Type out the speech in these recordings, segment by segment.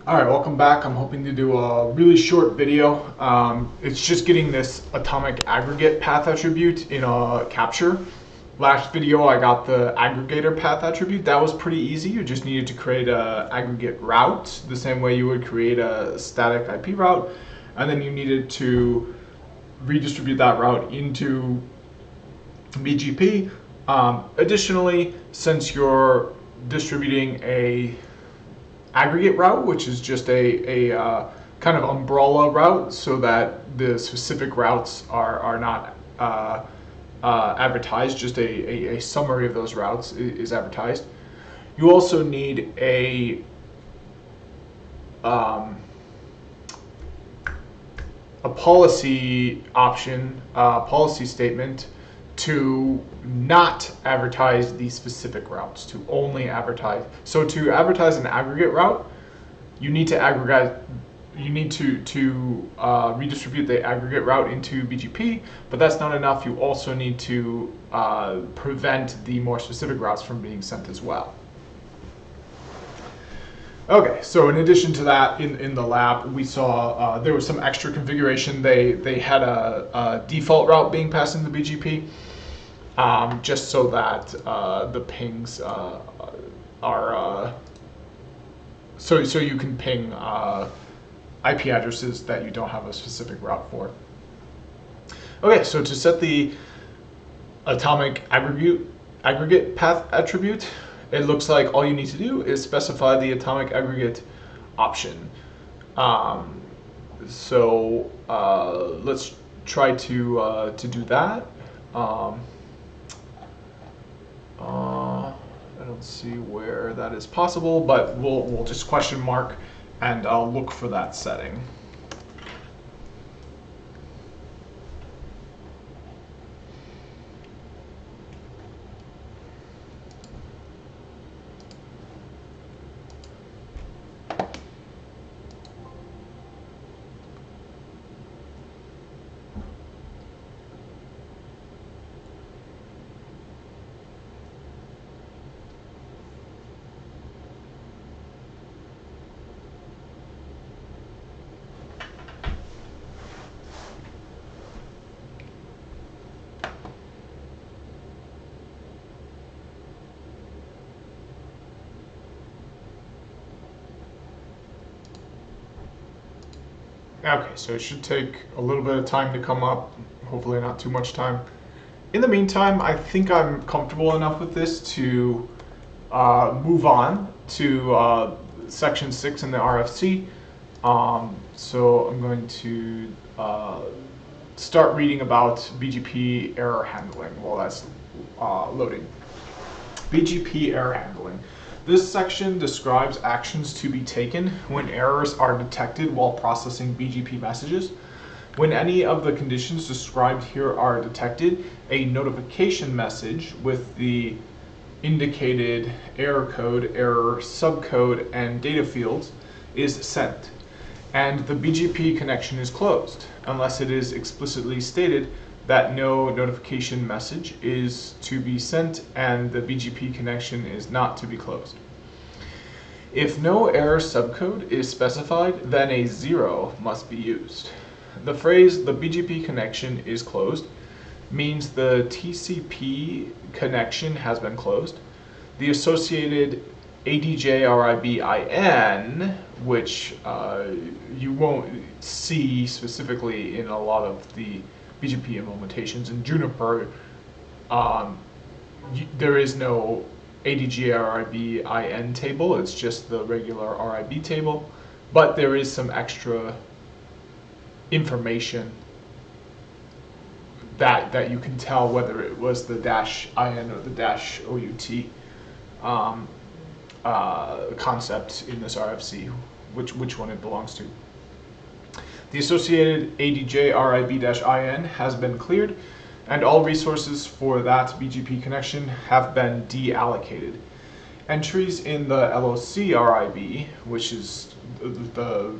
Alright, welcome back. I'm hoping to do a really short video. It's just getting this atomic aggregate path attribute in a capture. Last video I got the aggregator path attribute. That was pretty easy. You just needed to create an aggregate route the same way you would create a static IP route, and then you needed to redistribute that route into BGP. Additionally, since you're distributing a aggregate route, which is just a kind of umbrella route, so that the specific routes are not advertised. Just a summary of those routes is advertised. You also need a policy option, policy statement to not advertise these specific routes, to only advertise. So to advertise an aggregate route, you need to redistribute the aggregate route into BGP, but that's not enough. You also need to prevent the more specific routes from being sent as well. Okay, so in addition to that, in the lab, we saw there was some extra configuration. They had a default route being passed into BGP, just so that the pings are so you can ping IP addresses that you don't have a specific route for. Okay, so to set the atomic aggregate path attribute, it looks like all you need to do is specify the atomic aggregate option. Let's try to do that. I don't see where that is possible, but we'll just question mark and look for that setting. Okay, so it should take a little bit of time to come up, hopefully not too much time. In the meantime, I think I'm comfortable enough with this to move on to section 6 in the RFC. So I'm going to start reading about Bgp error handling while that's loading. Bgp error handling. This section describes actions to be taken when errors are detected while processing BGP messages. When any of the conditions described here are detected, a notification message with the indicated error code, error subcode, and data fields is sent, and the BGP connection is closed, unless it is explicitly stated that no notification message is to be sent and the BGP connection is not to be closed. If no error subcode is specified, then a 0 must be used. The phrase "the BGP connection is closed" means the TCP connection has been closed. The associated ADJ-RIB-IN, which you won't see specifically in a lot of the BGP implementations. In Juniper, there is no ADJ-RIB-IN table, it's just the regular RIB table, but there is some extra information that you can tell whether it was the -IN or the -OUT concept in this RFC, which one it belongs to. The associated ADJ-RIB-IN has been cleared, and all resources for that BGP connection have been deallocated. Entries in the LOC RIB, which is the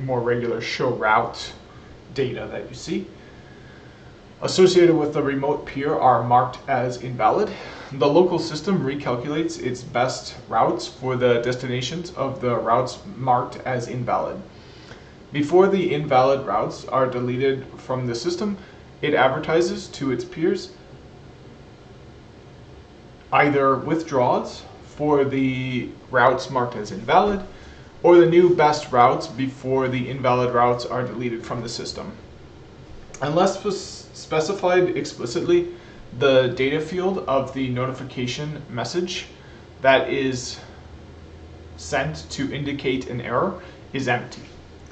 more regular show route data that you see, associated with the remote peer are marked as invalid. The local system recalculates its best routes for the destinations of the routes marked as invalid. Before the invalid routes are deleted from the system, it advertises to its peers either withdraws for the routes marked as invalid, or the new best routes before the invalid routes are deleted from the system. Unless specified explicitly, the data field of the notification message that is sent to indicate an error is empty.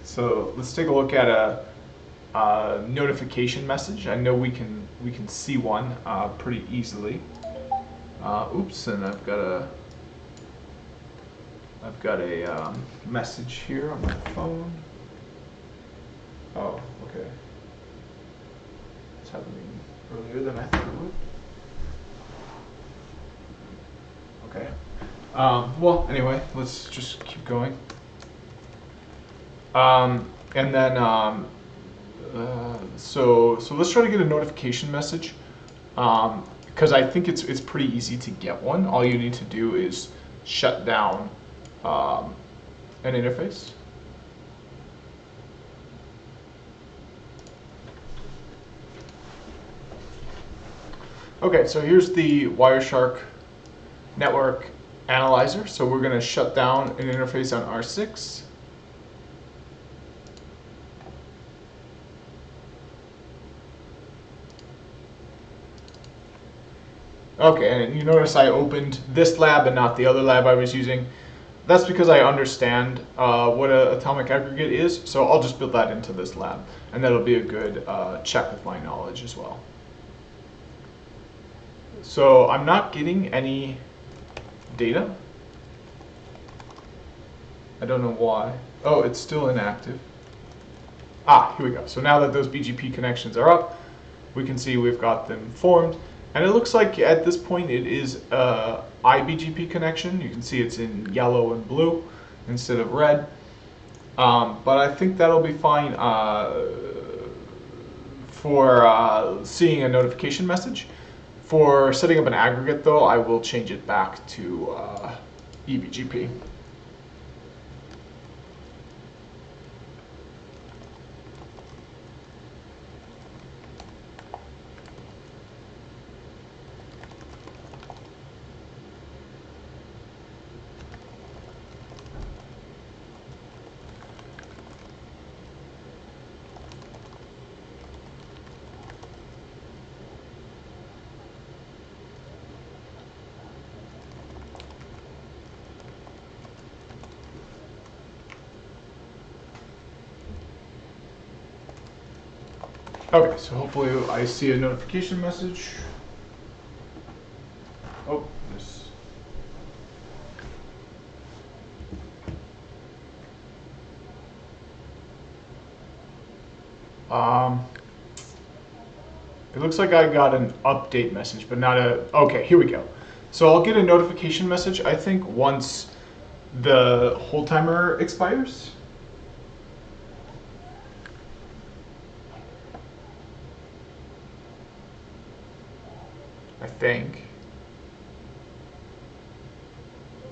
So let's take a look at a notification message. I know we can see one pretty easily. Oops, and I've got a message here on my phone. Oh, okay. It's happening earlier than I thought it would. Okay. Well, anyway, let's just keep going. And then, so let's try to get a notification message. Because I think it's pretty easy to get one. All you need to do is shut down an interface. Okay, so here's the Wireshark network analyzer. So we're going to shut down an interface on R6. Okay, and you notice I opened this lab and not the other lab I was using. That's because I understand what an atomic aggregate is, so I'll just build that into this lab, and that'll be a good check with my knowledge as well. So I'm not getting any data. I don't know why. Oh, it's still inactive. Ah, here we go. So now that those BGP connections are up, we can see we've got them formed. And it looks like at this point it is a iBGP connection. You can see it's in yellow and blue instead of red. But I think that'll be fine for seeing a notification message. For setting up an aggregate though, I will change it back to Ebgp. Okay, so hopefully I see a notification message. Oh, this. It looks like I got an update message, but not a, okay, here we go. So I'll get a notification message, I think, once the hold timer expires. I think.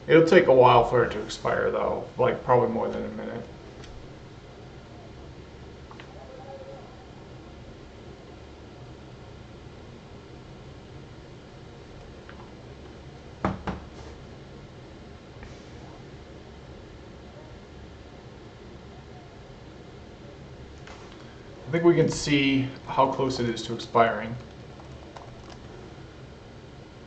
It'll take a while for it to expire though, like probably more than a minute. I think we can see how close it is to expiring.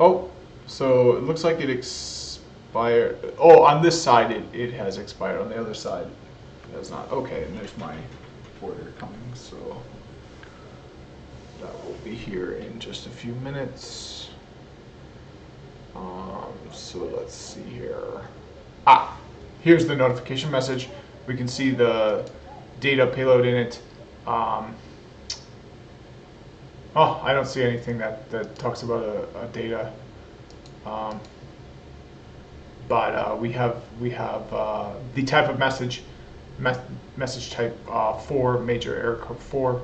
Oh, so it looks like it expired. Oh, on this side it has expired. On the other side it has not. Okay, and there's my order coming, so that will be here in just a few minutes. So let's see here. Ah, here's the notification message. We can see the data payload in it. Oh, I don't see anything that talks about a data. But we have the type of message type 4, major error code 4,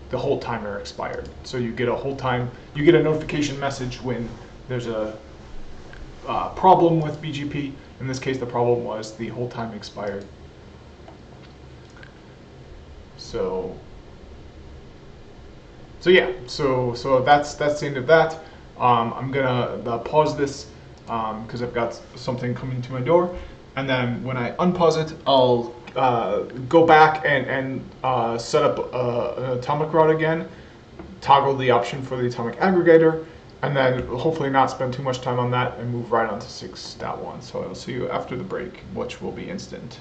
the hold timer expired. So you get a notification message when there's a problem with BGP. In this case, the problem was the hold time expired. So yeah, so that's the end of that. I'm gonna pause this because I've got something coming to my door, and then when I unpause it, I'll go back and set up an atomic route again, toggle the option for the atomic aggregator, and then hopefully not spend too much time on that and move right on to 6.1. So I'll see you after the break, which will be instant.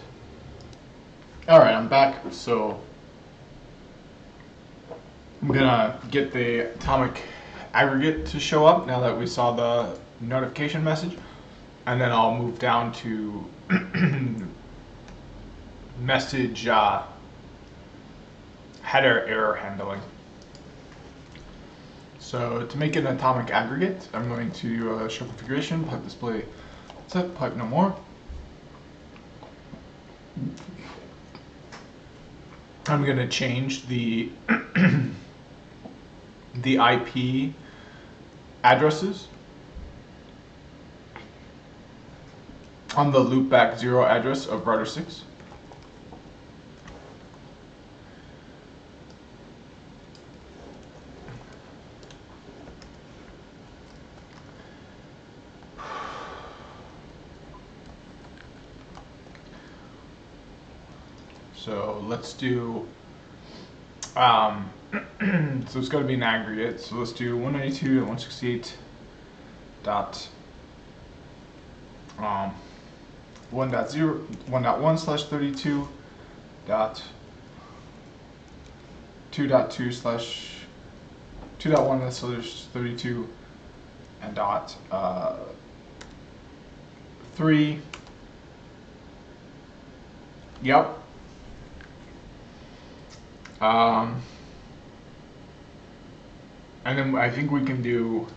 All right, I'm back. So I'm gonna get the atomic aggregate to show up now that we saw the notification message, and then I'll move down to message header error handling. So to make an atomic aggregate, I'm going to show configuration, pipe display set, pipe no more. I'm going to change the the IP addresses on the loopback 0 address of router 6. So let's do, so it's going to be an aggregate. So let's do 192.168.1.1/32 dot 2.2/2.1/32 and dot 3. Yep. And then I think we can do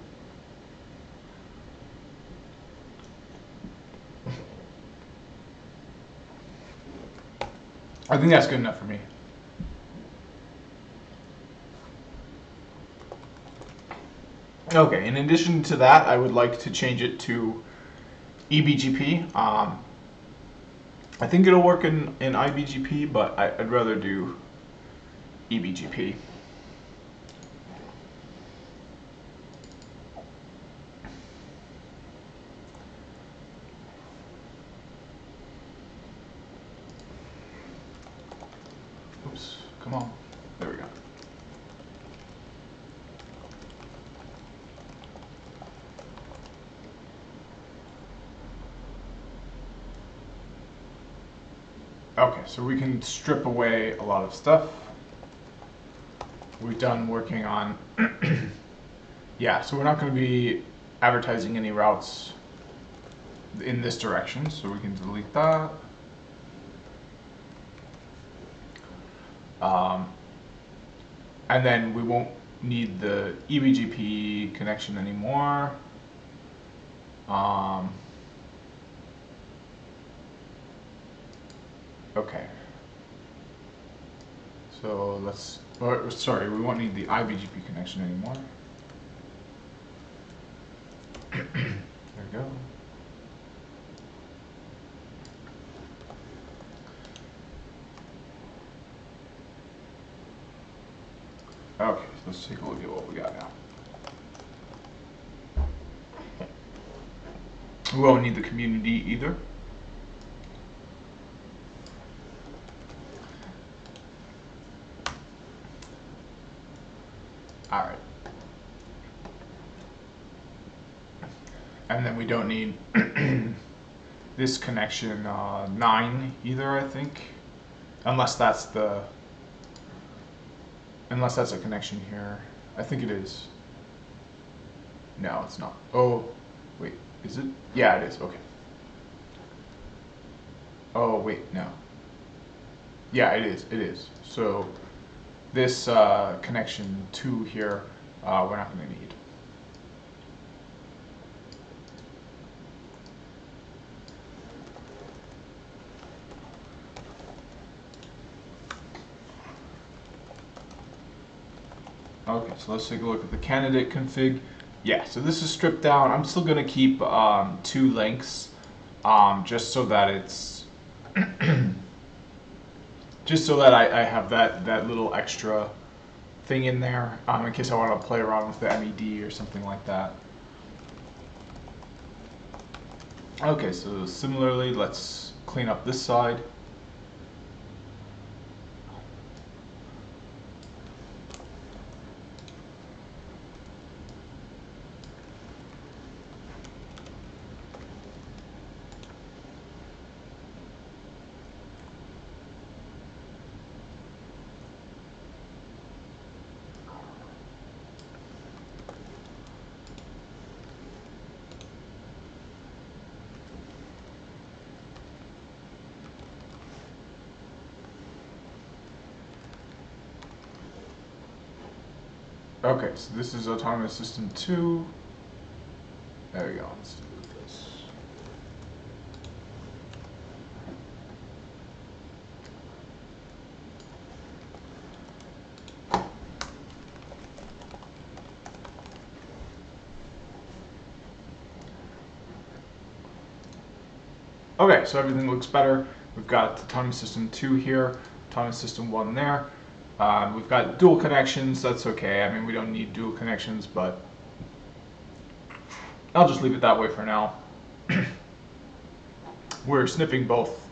I think that's good enough for me. Okay, in addition to that, I would like to change it to Ebgp. I think it'll work in IBGP, but I'd rather do Ebgp. Oops, come on. There we go. Okay, so we can strip away a lot of stuff. We're done working on, yeah, so we're not going to be advertising any routes in this direction, so we can delete that. And then we won't need the Ebgp connection anymore. Okay. So let's, sorry, we won't need the IBGP connection anymore. There we go. Okay, so let's take a look at what we got now. We won't need the community either. All right. And then we don't need this connection 9 either, I think, unless that's a connection here. I think it is. No, it's not. Oh, wait, is it? Yeah, it is. Okay. Oh, wait, no. Yeah, it is. It is. So this connection 2 here, we're not going to need. Okay, so let's take a look at the candidate config. Yeah, so this is stripped down. I'm still gonna keep 2 links, just so that it's just so that I have that little extra thing in there, in case I want to play around with the MED or something like that. Okay, so similarly, let's clean up this side. Okay, so this is Autonomous System 2. There we go. Let's do this. Okay, so everything looks better. We've got Autonomous System 2 here, Autonomous System 1 there. We've got dual connections. That's okay. I mean, we don't need dual connections, but I'll just leave it that way for now. We're sniffing both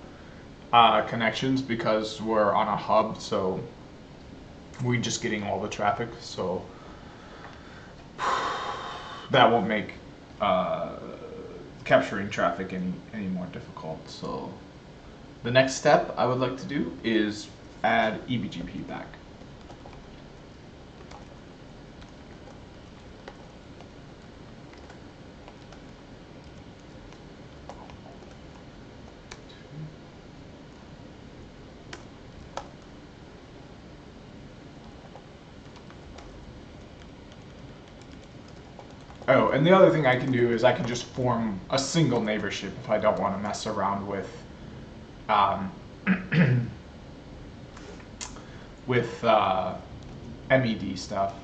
connections because we're on a hub, so we're just getting all the traffic. So that won't make capturing traffic any more difficult. So the next step I would like to do is add Ebgp back. Oh, and the other thing I can do is I can just form a single neighborship if I don't want to mess around with with MED stuff.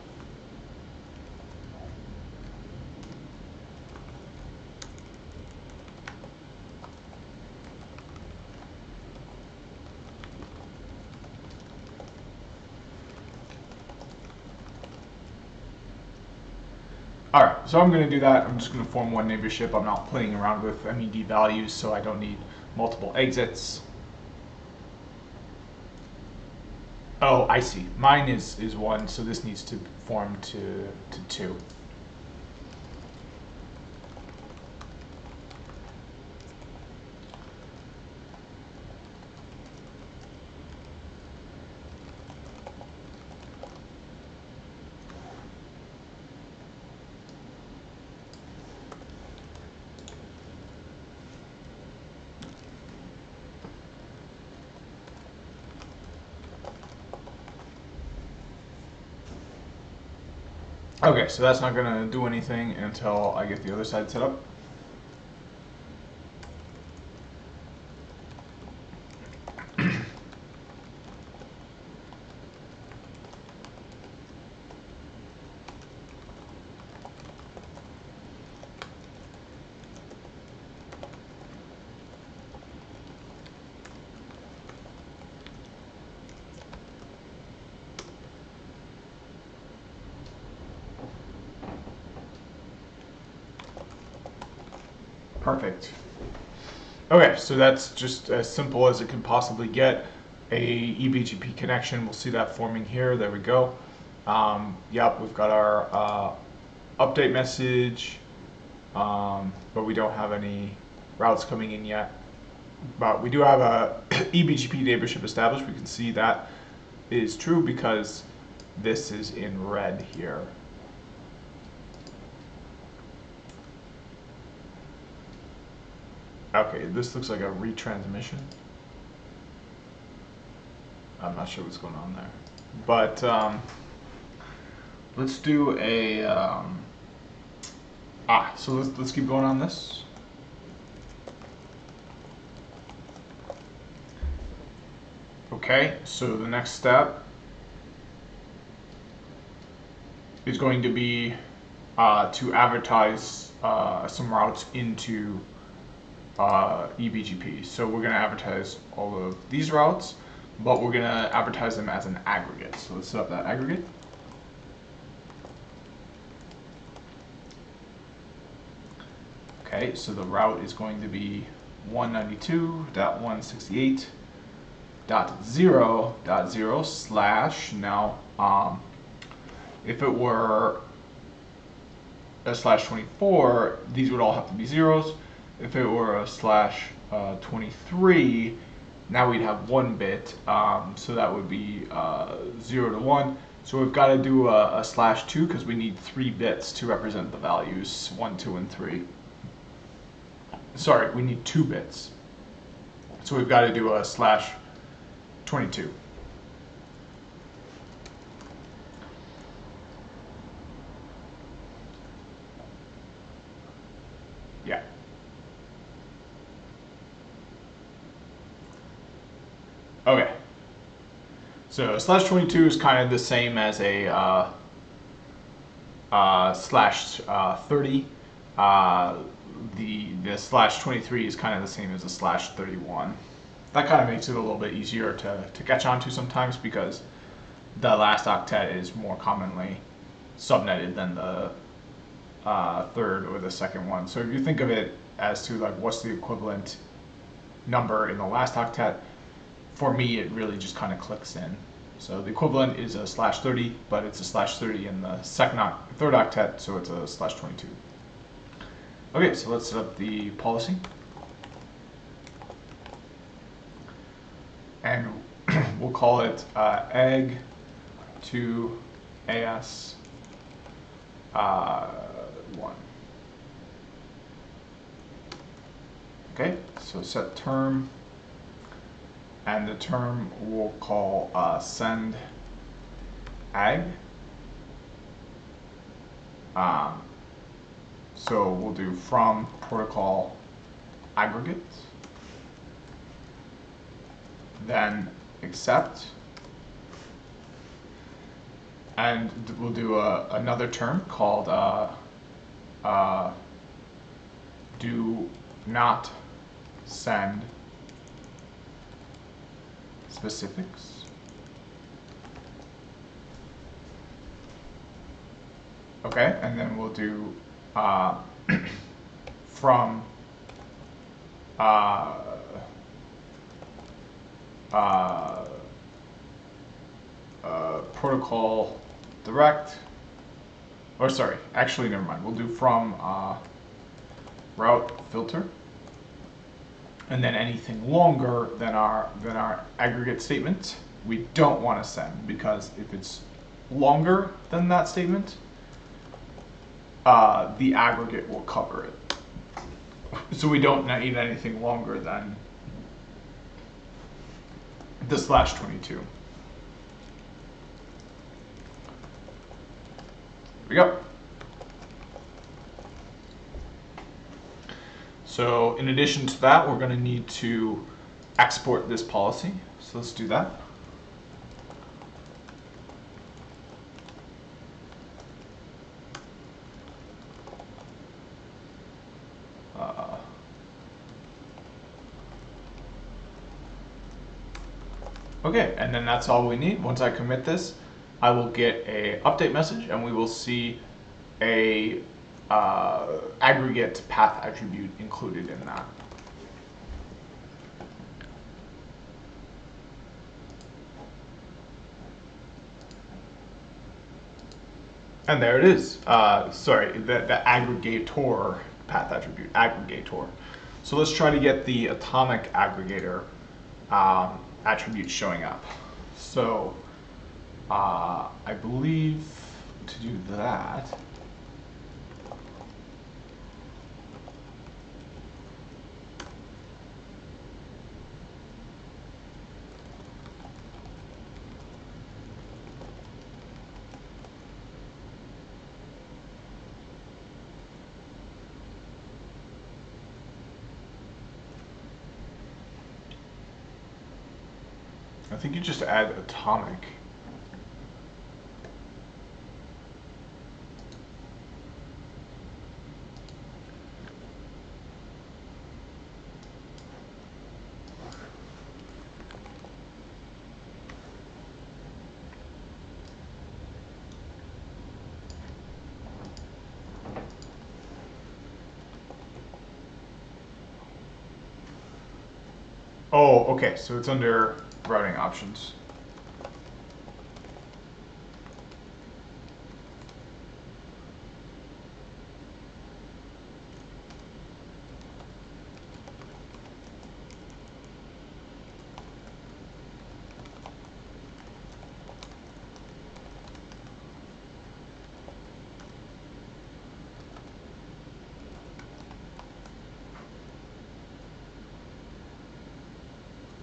Alright, so I'm going to do that. I'm just going to form one neighborship. I'm not playing around with MED values, so I don't need multiple exits. Oh, I see. Mine is 1, so this needs to form to 2. Okay, so that's not going to do anything until I get the other side set up. Perfect. Okay, so that's just as simple as it can possibly get. A Ebgp connection, we'll see that forming here. There we go. Yep, we've got our update message, but we don't have any routes coming in yet. But we do have a Ebgp neighborship established. We can see that is true because this is in red here. Okay, this looks like a retransmission. I'm not sure what's going on there. But let's do a so let's keep going on this. Okay, so the next step is going to be to advertise some routes into Ebgp. So we're going to advertise all of these routes, but we're going to advertise them as an aggregate. So let's set up that aggregate. Okay, so the route is going to be 192.168.0.0 slash. Now, if it were a /24, these would all have to be zeros. If it were a /23, now we'd have 1 bit, so that would be 0 to 1. So we've got to do a /2 because we need 3 bits to represent the values 1, 2, and 3. Sorry, we need 2 bits. So we've got to do a /22. Yeah. Okay. So /22 is kind of the same as a /30. The /23 is kind of the same as a /31. That kind of makes it a little bit easier to catch on to sometimes, because the last octet is more commonly subnetted than the third or the second one. So if you think of it as to like what's the equivalent number in the last octet, for me it really just kind of clicks in. So the equivalent is a /30, but it's a /30 in the third octet, so it's a /22. Okay, so let's set up the policy. And we'll call it egg to AS 1. Okay, so set term, and the term we'll call send ag. So we'll do from protocol aggregate, then accept, and we'll do another term called do not send specifics. Okay, and then we'll do from protocol direct, or sorry, actually never mind, we'll do from route filter, and then anything longer than our aggregate statement we don't want to send, because if it's longer than that statement, the aggregate will cover it. So we don't need anything longer than the /22. Here we go. So in addition to that, we're going to need to export this policy. So let's do that. Okay, and then that's all we need. Once I commit this, I will get a update message, and we will see a aggregate path attribute included in that. And there it is. Sorry, the aggregator path attribute, aggregator. So let's try to get the atomic aggregator attribute showing up. So I believe to do that, I think you just add atomic. Oh, okay, so it's under routing options.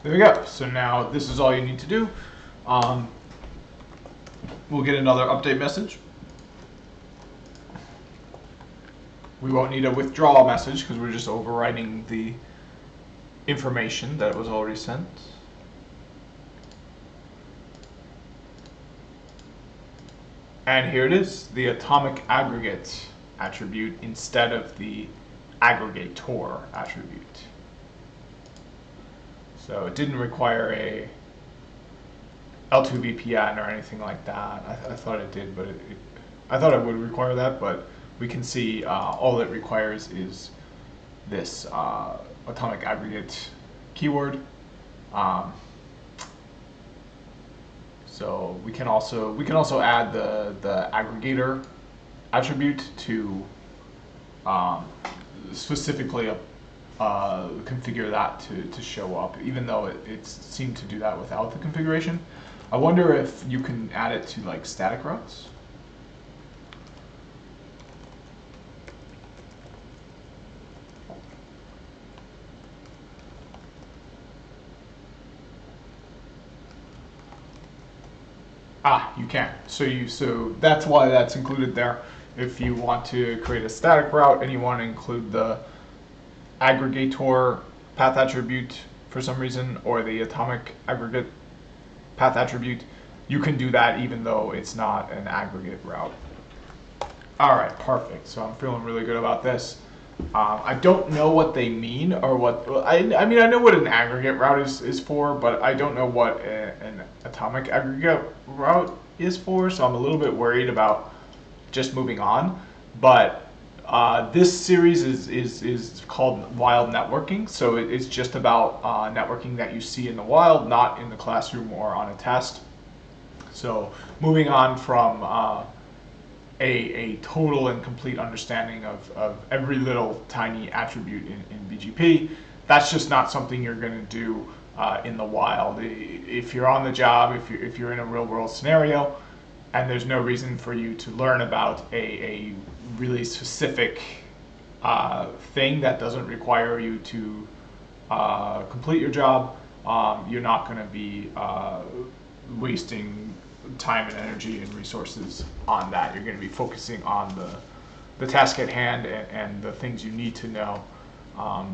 There we go. So now this is all you need to do. We'll get another update message. We won't need a withdrawal message because we're just overwriting the information that was already sent. And here it is, the atomic aggregate attribute instead of the aggregator attribute. So it didn't require a L2 VPN or anything like that. I thought it did, but I thought it would require that, but we can see all it requires is this atomic aggregate keyword. So we can also add the aggregator attribute to specifically configure that to show up, even though it seemed to do that without the configuration. I wonder if you can add it to like static routes. Ah, you can. So that's why that's included there. If you want to create a static route and you want to include the aggregator path attribute for some reason, or the atomic aggregate path attribute, you can do that even though it's not an aggregate route. All right, perfect. So I'm feeling really good about this. I don't know what they mean or what. I mean, I know what an aggregate route is for, but I don't know what an atomic aggregate route is for. So I'm a little bit worried about just moving on. But this series is called Wild Networking. So it's just about networking that you see in the wild, not in the classroom or on a test. So moving on from a total and complete understanding of every little tiny attribute in BGP. That's just not something you're going to do in the wild. If you're on the job, if you're in a real world scenario, and there's no reason for you to learn about a really specific thing that doesn't require you to complete your job, you're not going to be wasting time and energy and resources on that. You're going to be focusing on the task at hand and the things you need to know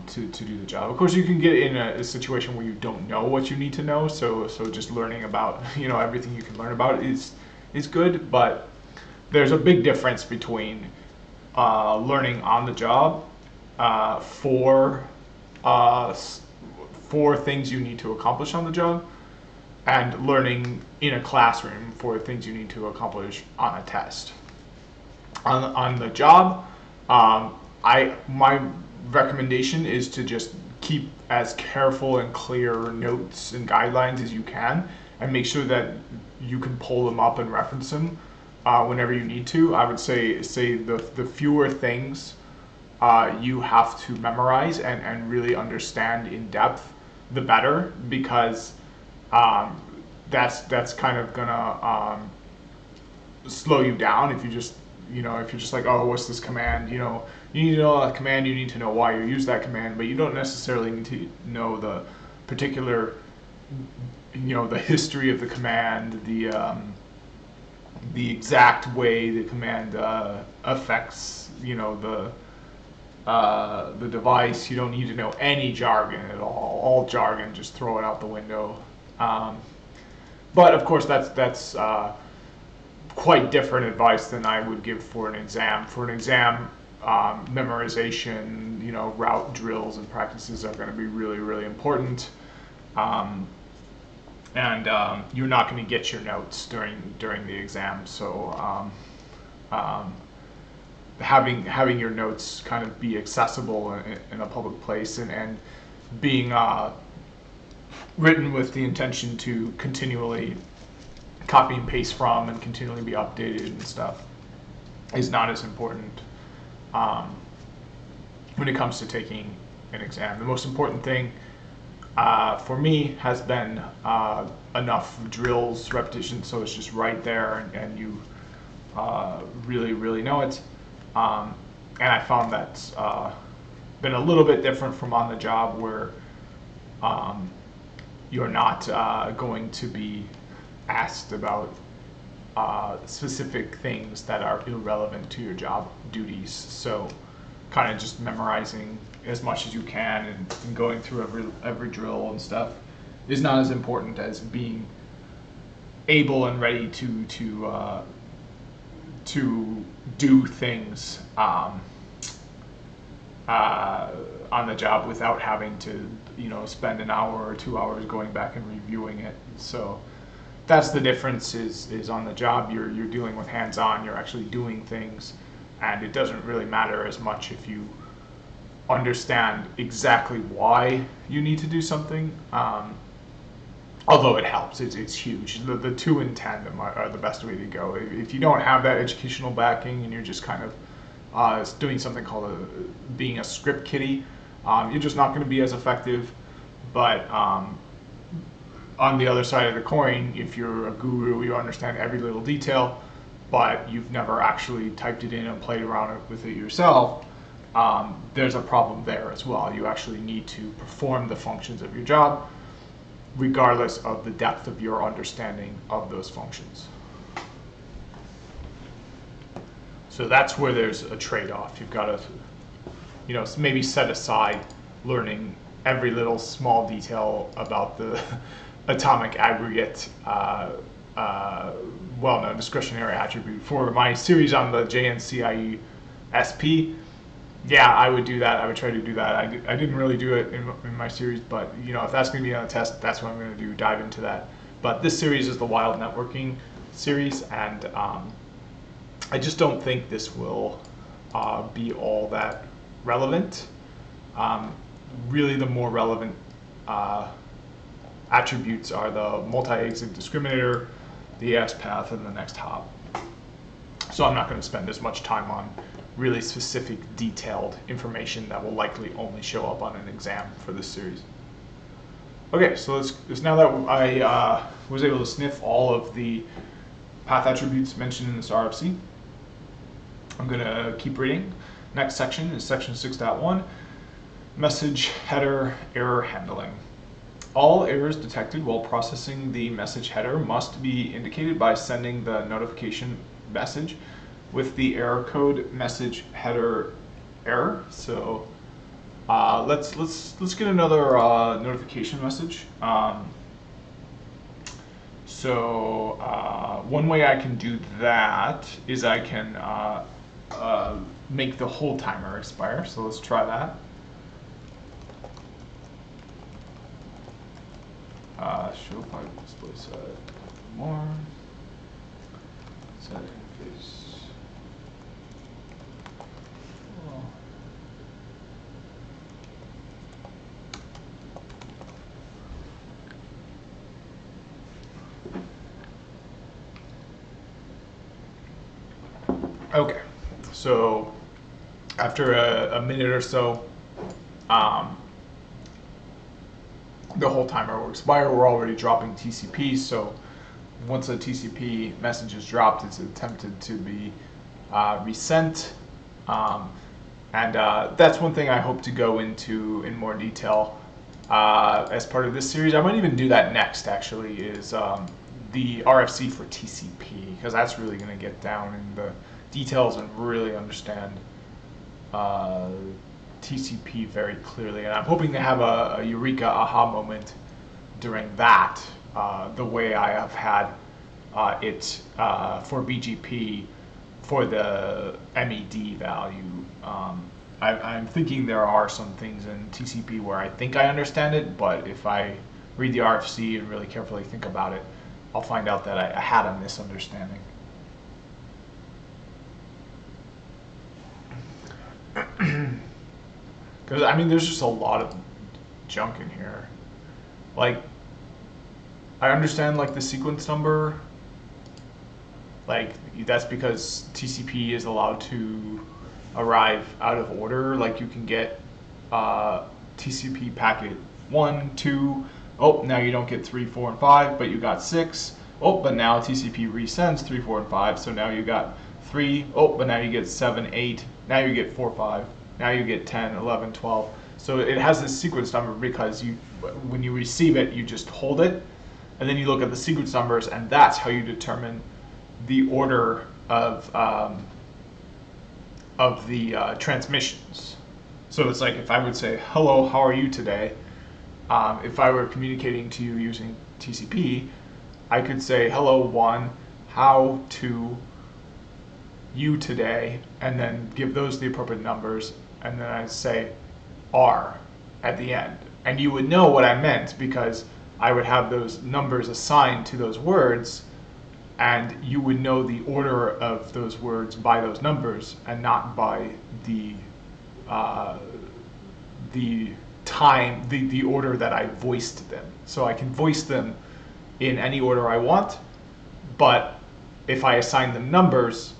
to do the job. Of course, you can get in a situation where you don't know what you need to know, so just learning about everything you can learn about is good, but there's a big difference between learning on the job for things you need to accomplish on the job, and learning in a classroom for things you need to accomplish on a test. On the job, my recommendation is to just keep as careful and clear notes and guidelines as you can, and make sure that you can pull them up and reference them whenever you need to. I would say the fewer things you have to memorize and really understand in depth, the better, because that's kind of gonna slow you down if you're just like, oh, what's this command? You need to know that command, you need to know why you use that command, but you don't necessarily need to know the particular, the history of the command, the exact way the command affects, the device. You don't need to know any jargon at all. All jargon, just throw it out the window. But of course, that's quite different advice than I would give for an exam. For an exam, memorization, route drills and practices are going to be really, really important. And you're not going to get your notes during the exam, so having your notes kind of be accessible in a public place and being written with the intention to continually copy and paste from and continually be updated and stuff is not as important when it comes to taking an exam. The most important thing for me has been enough drills, repetition, so it's just right there and you really, really know it. And I found that's been a little bit different from on the job where you're not going to be asked about specific things that are irrelevant to your job duties. So kind of just memorizing as much as you can and going through every drill and stuff is not as important as being able and ready to do things on the job without having to, spend an hour or 2 hours going back and reviewing it. So that's the difference is on the job you're dealing with hands-on, you're actually doing things, and it doesn't really matter as much if you understand exactly why you need to do something. Although it helps, it's huge. The two in tandem are the best way to go. If you don't have that educational backing and you're just kind of doing something called being a script kiddie, you're just not going to be as effective. But on the other side of the coin, if you're a guru, you understand every little detail, but you've never actually typed it in and played around with it yourself, there's a problem there as well. You actually need to perform the functions of your job, regardless of the depth of your understanding of those functions. So that's where there's a trade-off. You've got to, maybe set aside learning every little small detail about the atomic aggregate, well-known discretionary attribute. For my series on the JNCIE SP, yeah, I would do that. I would try to do that. I didn't really do it in my series, but if that's going to be on a test, that's what I'm going to do, dive into that. But this series is the wild networking series, and I just don't think this will be all that relevant. Really, the more relevant attributes are the multi-exit discriminator, the AS path, and the next hop. So I'm not going to spend as much time on really specific, detailed information that will likely only show up on an exam for this series. Okay, so let's now that I was able to sniff all of the path attributes mentioned in this RFC, I'm going to keep reading. Next section is section 6.1, message header error handling. All errors detected while processing the message header must be indicated by sending the notification message with the error code message header error. So let's get another notification message. One way I can do that is I can make the whole timer expire. So let's try that. Show pipe display set more. Set interface. Okay, so after a minute or so, the whole timer will expire. We're already dropping TCP, so once a TCP message is dropped, it's attempted to be resent. And that's one thing I hope to go into in more detail as part of this series. I might even do that next, actually, is the RFC for TCP, because that's really going to get down in the details and really understand TCP very clearly. And I'm hoping to have a eureka aha moment during that, the way I have had it for BGP for the MED value. I'm thinking there are some things in TCP where I think I understand it, but if I read the RFC and really carefully think about it, I'll find out that I had a misunderstanding. Because, I mean, there's just a lot of junk in here. Like, I understand like the sequence number, like that's because TCP is allowed to arrive out of order. Like you can get TCP packet 1, 2, oh, now you don't get 3, 4, and 5, but you got 6. Oh, but now TCP resends 3, 4, and 5, so now you got 3. Oh, but now you get 7, 8. Now you get 4, 5. Now you get 10, 11, 12. So it has this sequence number because when you receive it, you just hold it, and then you look at the sequence numbers, and that's how you determine the order of the transmissions. So it's like if I would say, hello, how are you today? If I were communicating to you using TCP, I could say, hello, 1, how to you today, and then give those the appropriate numbers, and then I'd say R at the end. And you would know what I meant because I would have those numbers assigned to those words, and you would know the order of those words by those numbers and not by the time, the order that I voiced them. So I can voice them in any order I want, but if I assign them numbers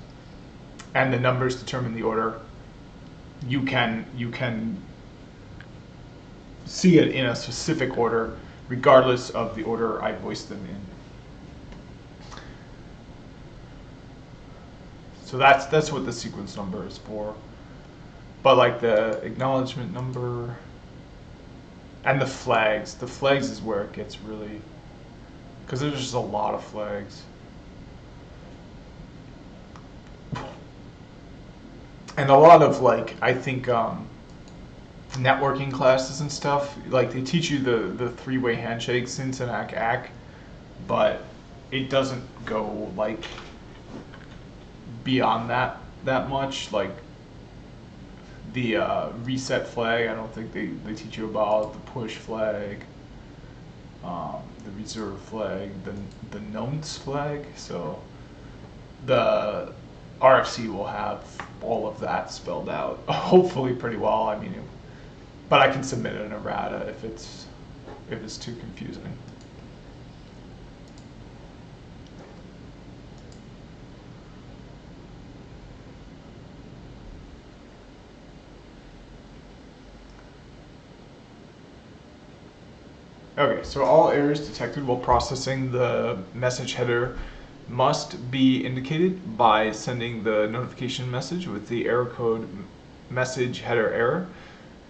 and the numbers determine the order, you can see it in a specific order regardless of the order I voiced them in. So that's what the sequence number is for. But like the acknowledgement number and the flags is where it gets really, because there's just a lot of flags. And a lot of like, I think networking classes and stuff, like they teach you the three-way handshake, Cincinnati ACK, but it doesn't go like beyond that much. Like the reset flag, I don't think they teach you about the push flag, the reserve flag, the nonce flag. So the RFC will have all of that spelled out, hopefully pretty well. I mean, but I can submit an errata if it's too confusing. Okay, so all errors detected while processing the message header must be indicated by sending the notification message with the error code message header error.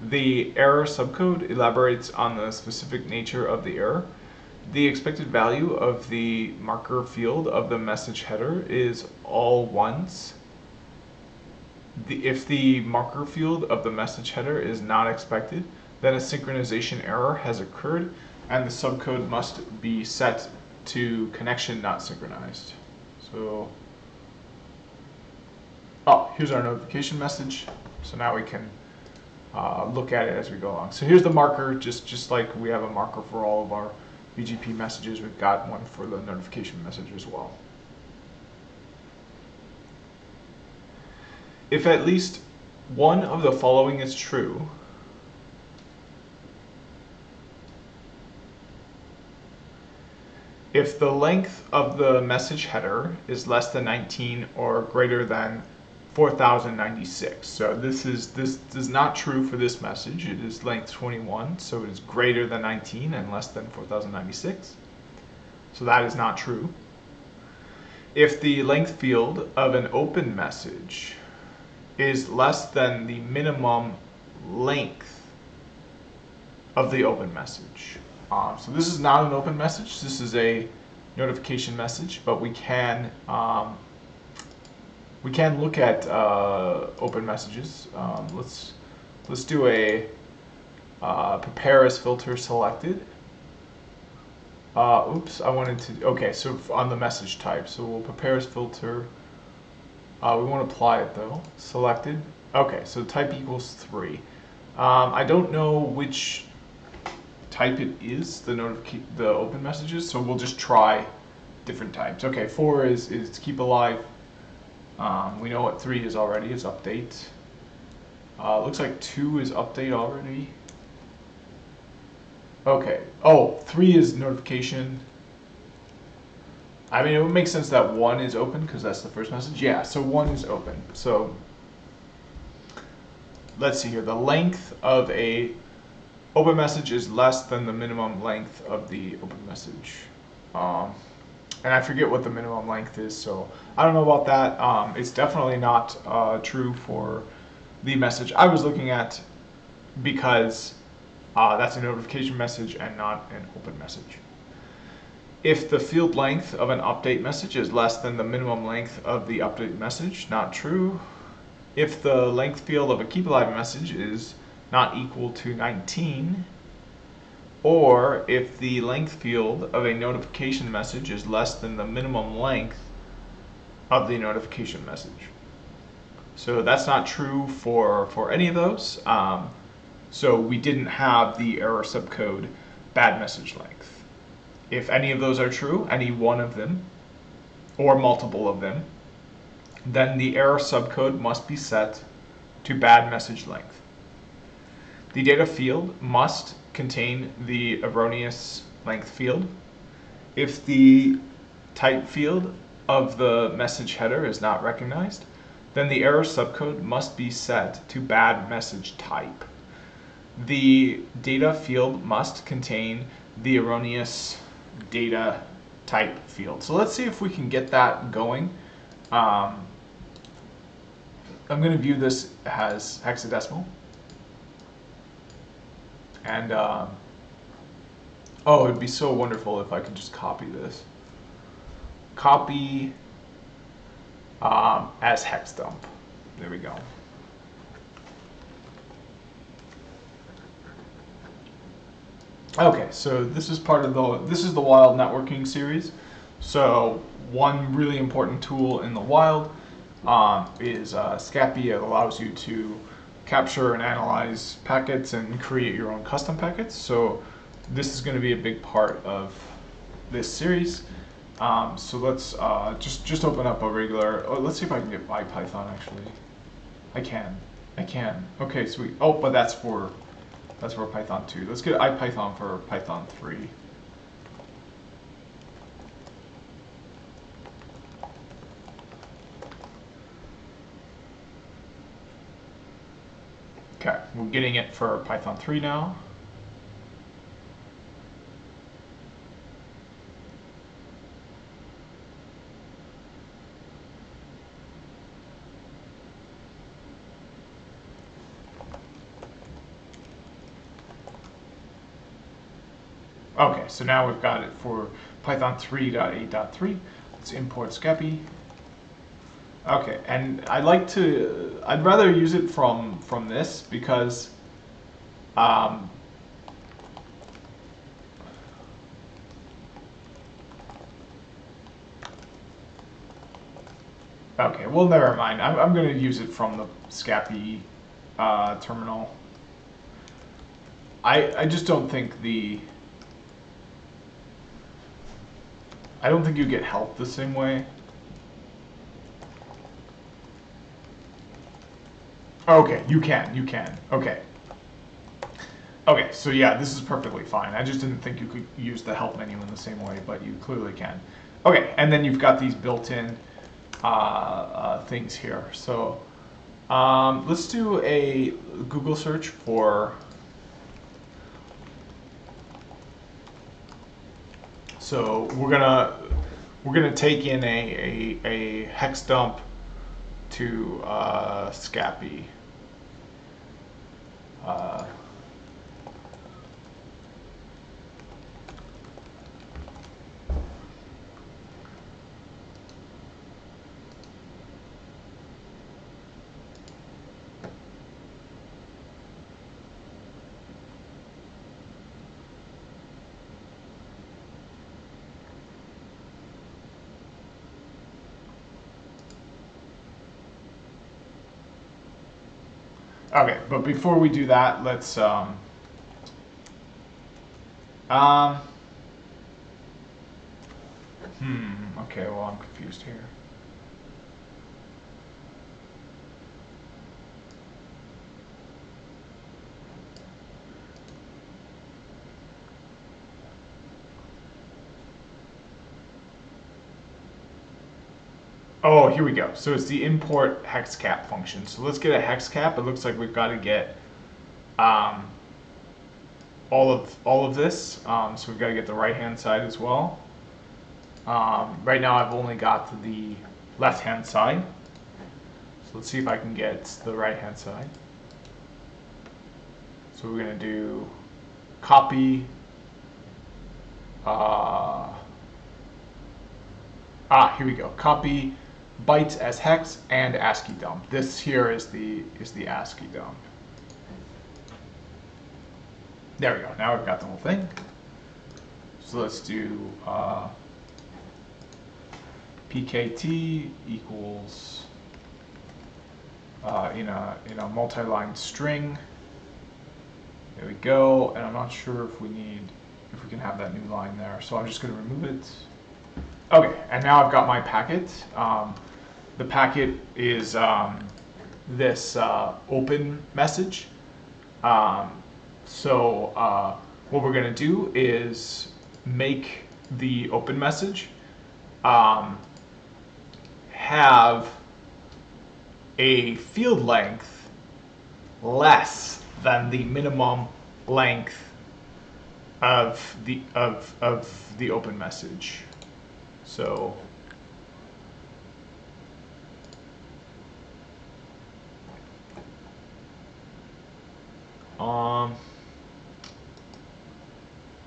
The error subcode elaborates on the specific nature of the error. The expected value of the marker field of the message header is all ones. If the marker field of the message header is not expected, then a synchronization error has occurred and the subcode must be set to connection not synchronized. So, oh, here's our notification message. So now we can look at it as we go along. So here's the marker, just like we have a marker for all of our BGP messages, we've got one for the notification message as well. If at least one of the following is true, if the length of the message header is less than 19 or greater than 4096, so this is not true for this message. It is length 21, so it is greater than 19 and less than 4096. So that is not true. If the length field of an open message is less than the minimum length of the open message. So this is not an open message. This is a notification message, but we can look at open messages. Let's do a prepare as filter selected. Oops, I wanted to. Okay, so on the message type, so we'll prepare as filter. We won't apply it though. Selected. Okay, so type equals 3. I don't know which type it is, the open messages, so we'll just try different types. Okay, 4 is keep alive. We know what 3 is already, is update. Looks like 2 is update already. Okay, oh, 3 is notification. I mean, it would make sense that 1 is open because that's the first message. Yeah, so 1 is open. So let's see here. The length of a open message is less than the minimum length of the open message. And I forget what the minimum length is, so I don't know about that. It's definitely not true for the message I was looking at because that's a notification message and not an open message. If the field length of an update message is less than the minimum length of the update message, not true. If the length field of a keep alive message is not equal to 19, or if the length field of a notification message is less than the minimum length of the notification message. So that's not true for any of those. So we didn't have the error subcode bad message length. If any of those are true, any one of them, or multiple of them, then the error subcode must be set to bad message length. The data field must contain the erroneous length field. If the type field of the message header is not recognized, then the error subcode must be set to bad message type. The data field must contain the erroneous data type field. So let's see if we can get that going. I'm going to view this as hexadecimal. And, oh, it'd be so wonderful if I could just copy this. Copy as hex dump. There we go. Okay, so this is part of the wild networking series. So one really important tool in the wild is Scapy. It allows you to capture and analyze packets and create your own custom packets. So this is going to be a big part of this series. So let's just open up a regular. Oh, let's see if I can get IPython actually. I can. Okay, sweet. Oh, but that's for Python 2. Let's get IPython for Python 3. Okay, we're getting it for Python 3 now. Okay, so now we've got it for Python 3.8.3. Let's import Scapy. Okay, and I'd rather use it from this because okay, well, never mind. I'm going to use it from the Scapy terminal. I just don't think I don't think you get help the same way. Okay, you can. Okay. Okay, so yeah, this is perfectly fine. I just didn't think you could use the help menu in the same way, but you clearly can. Okay, and then you've got these built-in things here. So let's do a Google search for. So we're gonna take in a hex dump to Scapy. Okay, but before we do that, let's okay, well, I'm confused here. Oh, here we go. So it's the import hex cap function. So let's get a hex cap. It looks like we've got to get all of this. So we've got to get the right hand side as well. Right now I've only got the left hand side. So let's see if I can get the right hand side. So we're going to do copy. Here we go. Copy bytes as hex and ASCII dump. This here is the ASCII dump. There we go. Now we've got the whole thing. So let's do pkt equals in a multi-line string. There we go. And I'm not sure if we can have that new line there. So I'm just going to remove it. Okay, and now I've got my packet. The packet is this open message. So what we're going to do is make the open message have a field length less than the minimum length of the open message. So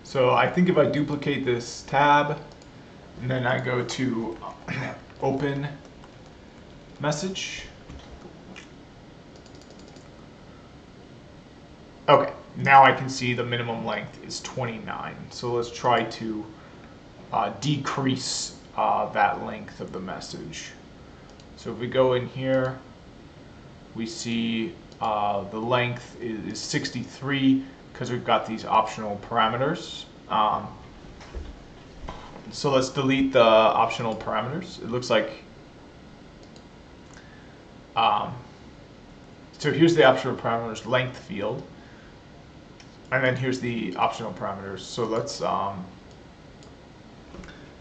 so I think if I duplicate this tab and then I go to open message. Okay, now I can see the minimum length is 29. So let's try to decrease that length of the message. So if we go in here, we see the length is 63 because we've got these optional parameters. So let's delete the optional parameters. It looks like, so here's the optional parameters length field, and then here's the optional parameters. So let's, I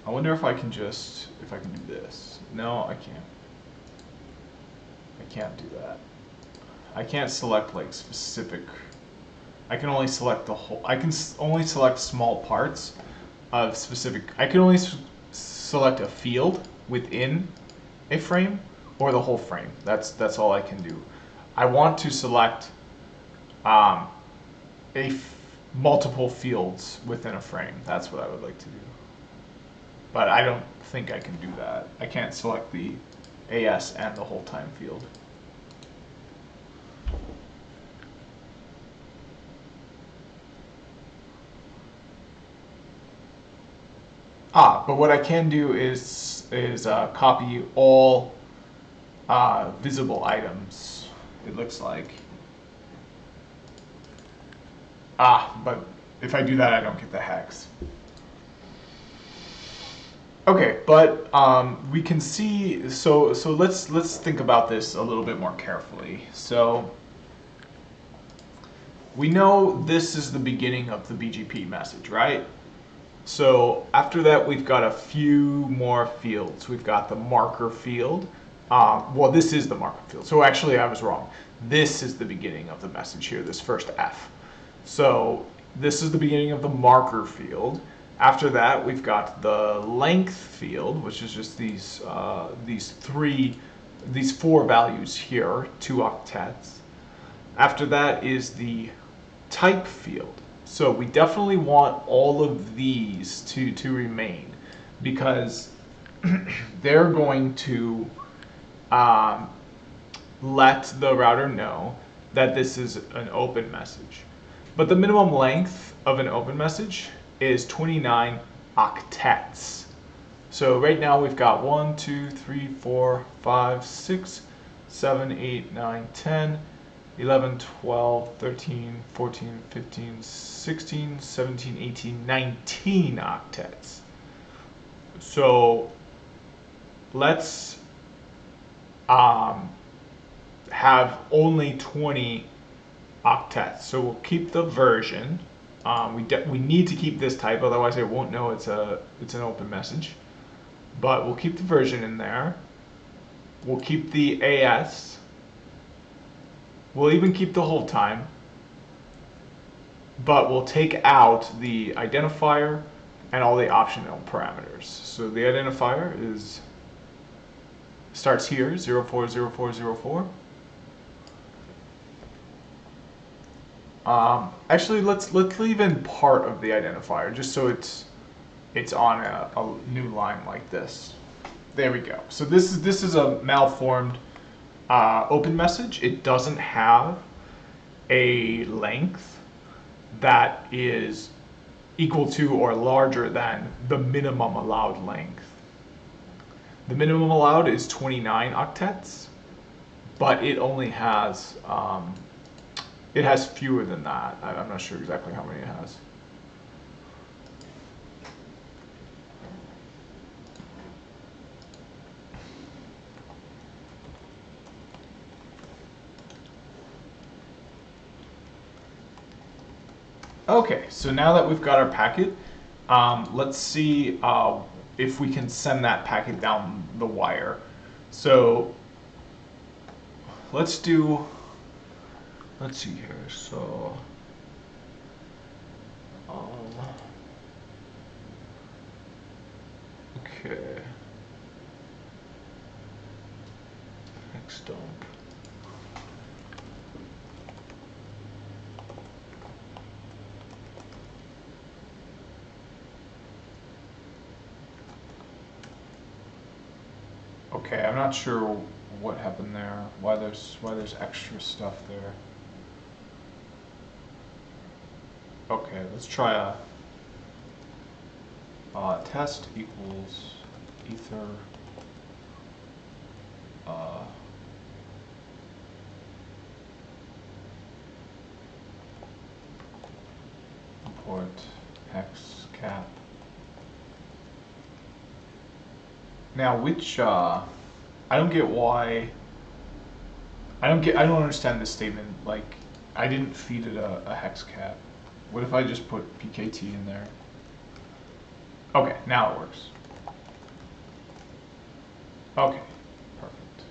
wonder if I can do this. No, I can't. I can't do that. I can't select like specific. I can only select the whole. I can only select small parts of specific. I can only select a field within a frame or the whole frame. That's all I can do. I want to select multiple fields within a frame. That's what I would like to do. But I don't think I can do that. I can't select the AS and the whole time field. But what I can do is copy all visible items, it looks like. But if I do that, I don't get the hex. Okay, but we can see, so let's think about this a little bit more carefully. So we know this is the beginning of the BGP message, right? So after that, we've got a few more fields. We've got the marker field. Well, this is the marker field. So actually, I was wrong. This is the beginning of the message here, this first F. So this is the beginning of the marker field. After that, we've got the length field, which is just these four values here, 2 octets. After that is the type field. So we definitely want all of these to remain, because they're going to let the router know that this is an open message. But the minimum length of an open message is 29 octets. So right now we've got 1, 2, 3, 4, 5, 6, 7, 8, 9, 10, 11, 12, 13, 14, 15, 16, 17, 18, 19 octets. So let's have only 20 octets. So we'll keep the version. We need to keep this type, otherwise it won't know it's an open message. But we'll keep the version in there. We'll keep the AS. We'll even keep the hold time. But we'll take out the identifier and all the optional parameters. So the identifier starts here, 040404. Actually, let's leave in part of the identifier just so it's on a new line like this. There we go. So this is a malformed open message. It doesn't have a length that is equal to or larger than the minimum allowed length. The minimum allowed is 29 octets, but it only has fewer than that. I'm not sure exactly how many it has. Okay, so now that we've got our packet, let's see if we can send that packet down the wire. So let's see here. So okay, next dump. Okay, I'm not sure what happened there. Why there's extra stuff there. Okay, let's try a test equals ether import hex cap. Now, which I don't get why. I don't understand this statement. Like, I didn't feed it a hex cap. What if I just put PKT in there? Okay, now it works. Okay, perfect.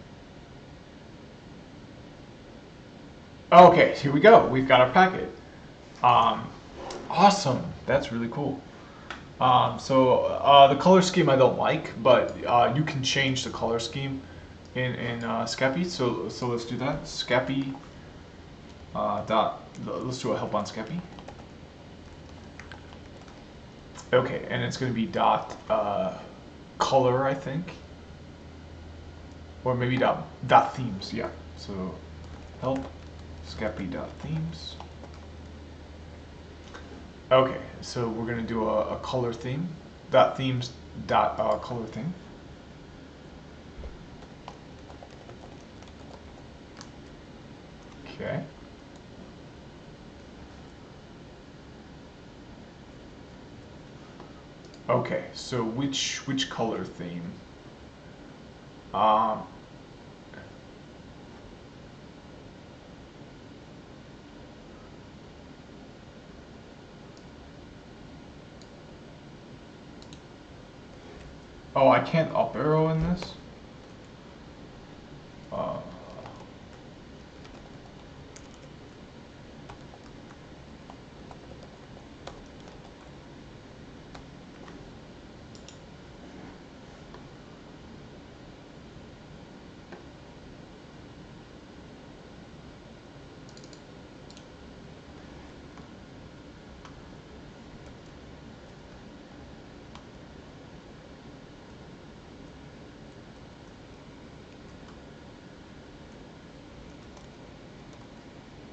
Okay, here we go. We've got our packet. Awesome. That's really cool. The color scheme I don't like, but you can change the color scheme in Scapy. So let's do that. Scapy let's do a help on Scapy. Okay, and it's going to be dot color, I think, or maybe dot themes. Yeah. So help Scapy dot themes. Okay, so we're going to do a color theme, dot themes dot color theme. Okay. Okay, so which color theme? Oh, I can't up arrow in this?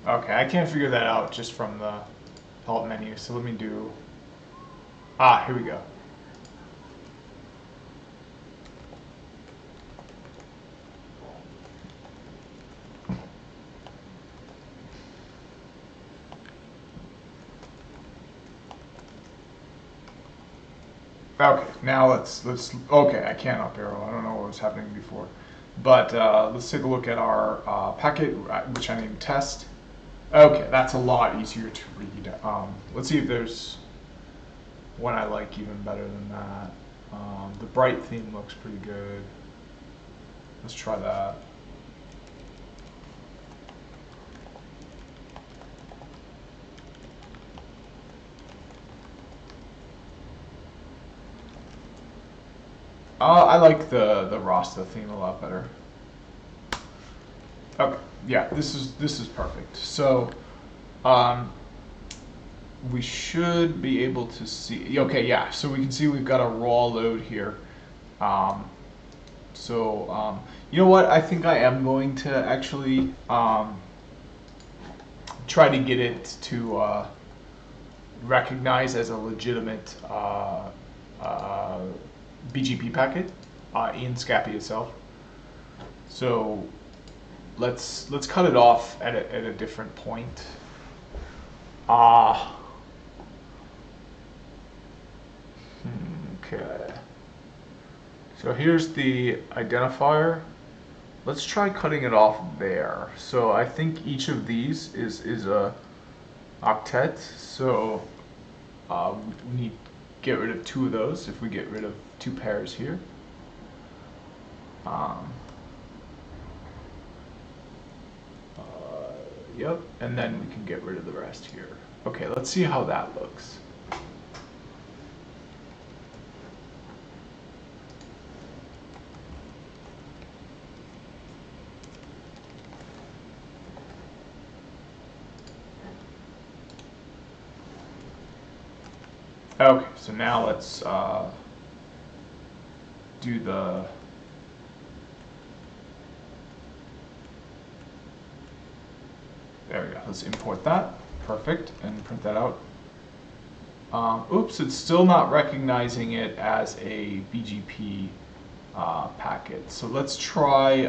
Okay, I can't figure that out just from the help menu, so let me do... here we go. Okay, now let's okay, I can't up arrow. I don't know what was happening before. But let's take a look at our packet, which I named test. Okay, that's a lot easier to read. Let's see if there's one I like even better than that. The bright theme looks pretty good. let's try that. I like the Rasta theme a lot better. Okay, yeah, this is perfect. So, we should be able to see. Okay, yeah. So we can see we've got a raw load here. You know what? I think I am going to actually try to get it to recognize as a legitimate BGP packet in Scapy itself. So let's cut it off at a different point. Okay. So here's the identifier. Let's try cutting it off there. So I think each of these is a octet. So we need to get rid of 2 of those if we get rid of 2 pairs here. Yep, and then we can get rid of the rest here. Okay, let's see how that looks. Okay, so now let's do the there we go. Let's import that. Perfect, and print that out. Oops, it's still not recognizing it as a BGP packet. So let's try.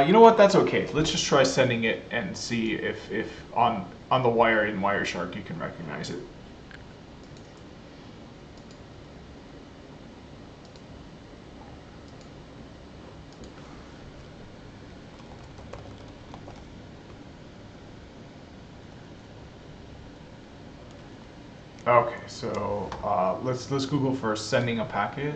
You know what? That's okay. Let's just try sending it and see if on the wire in Wireshark you can recognize it. Okay, so let's Google for sending a packet.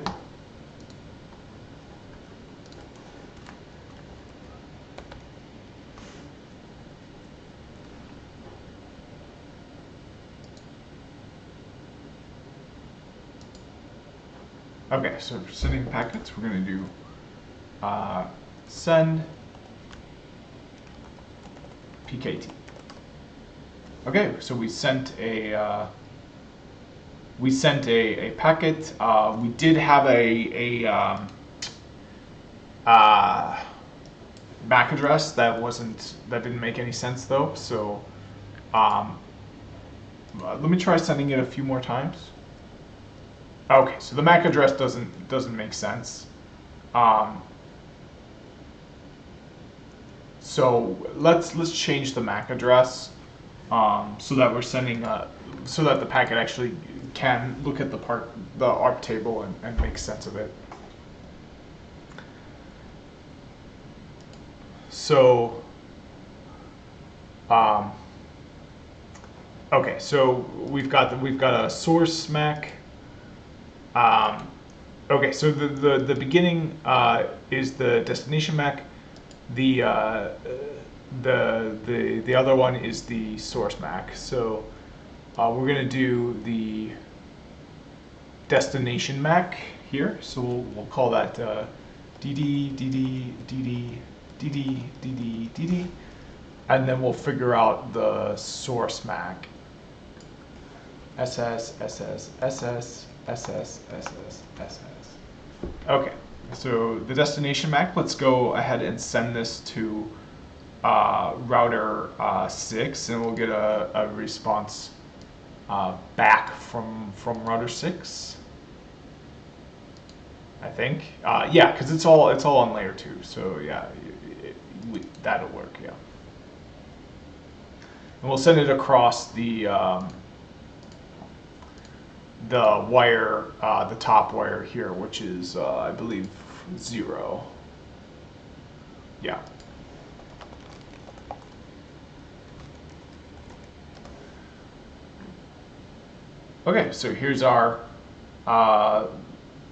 Okay, so for sending packets, we're going to do send PKT. Okay, so we sent a packet. We did have a MAC address that didn't make any sense though. So let me try sending it a few more times. Okay, so the MAC address doesn't make sense. So let's change the MAC address so that we're sending so that the packet actually can look at the ARP table and make sense of it. So okay, so we've got a source MAC. Okay, so the beginning is the destination MAC. The other one is the source MAC. So we're gonna do the destination MAC here. So we'll call that DD, and then we'll figure out the source MAC. SS. Okay, so the destination MAC, let's go ahead and send this to router 6, and we'll get a response back from router 6. I think, yeah, because it's all on layer 2. So yeah, that'll work. Yeah, and we'll send it across the wire, the top wire here, which is I believe 0. Yeah. Okay, so here's our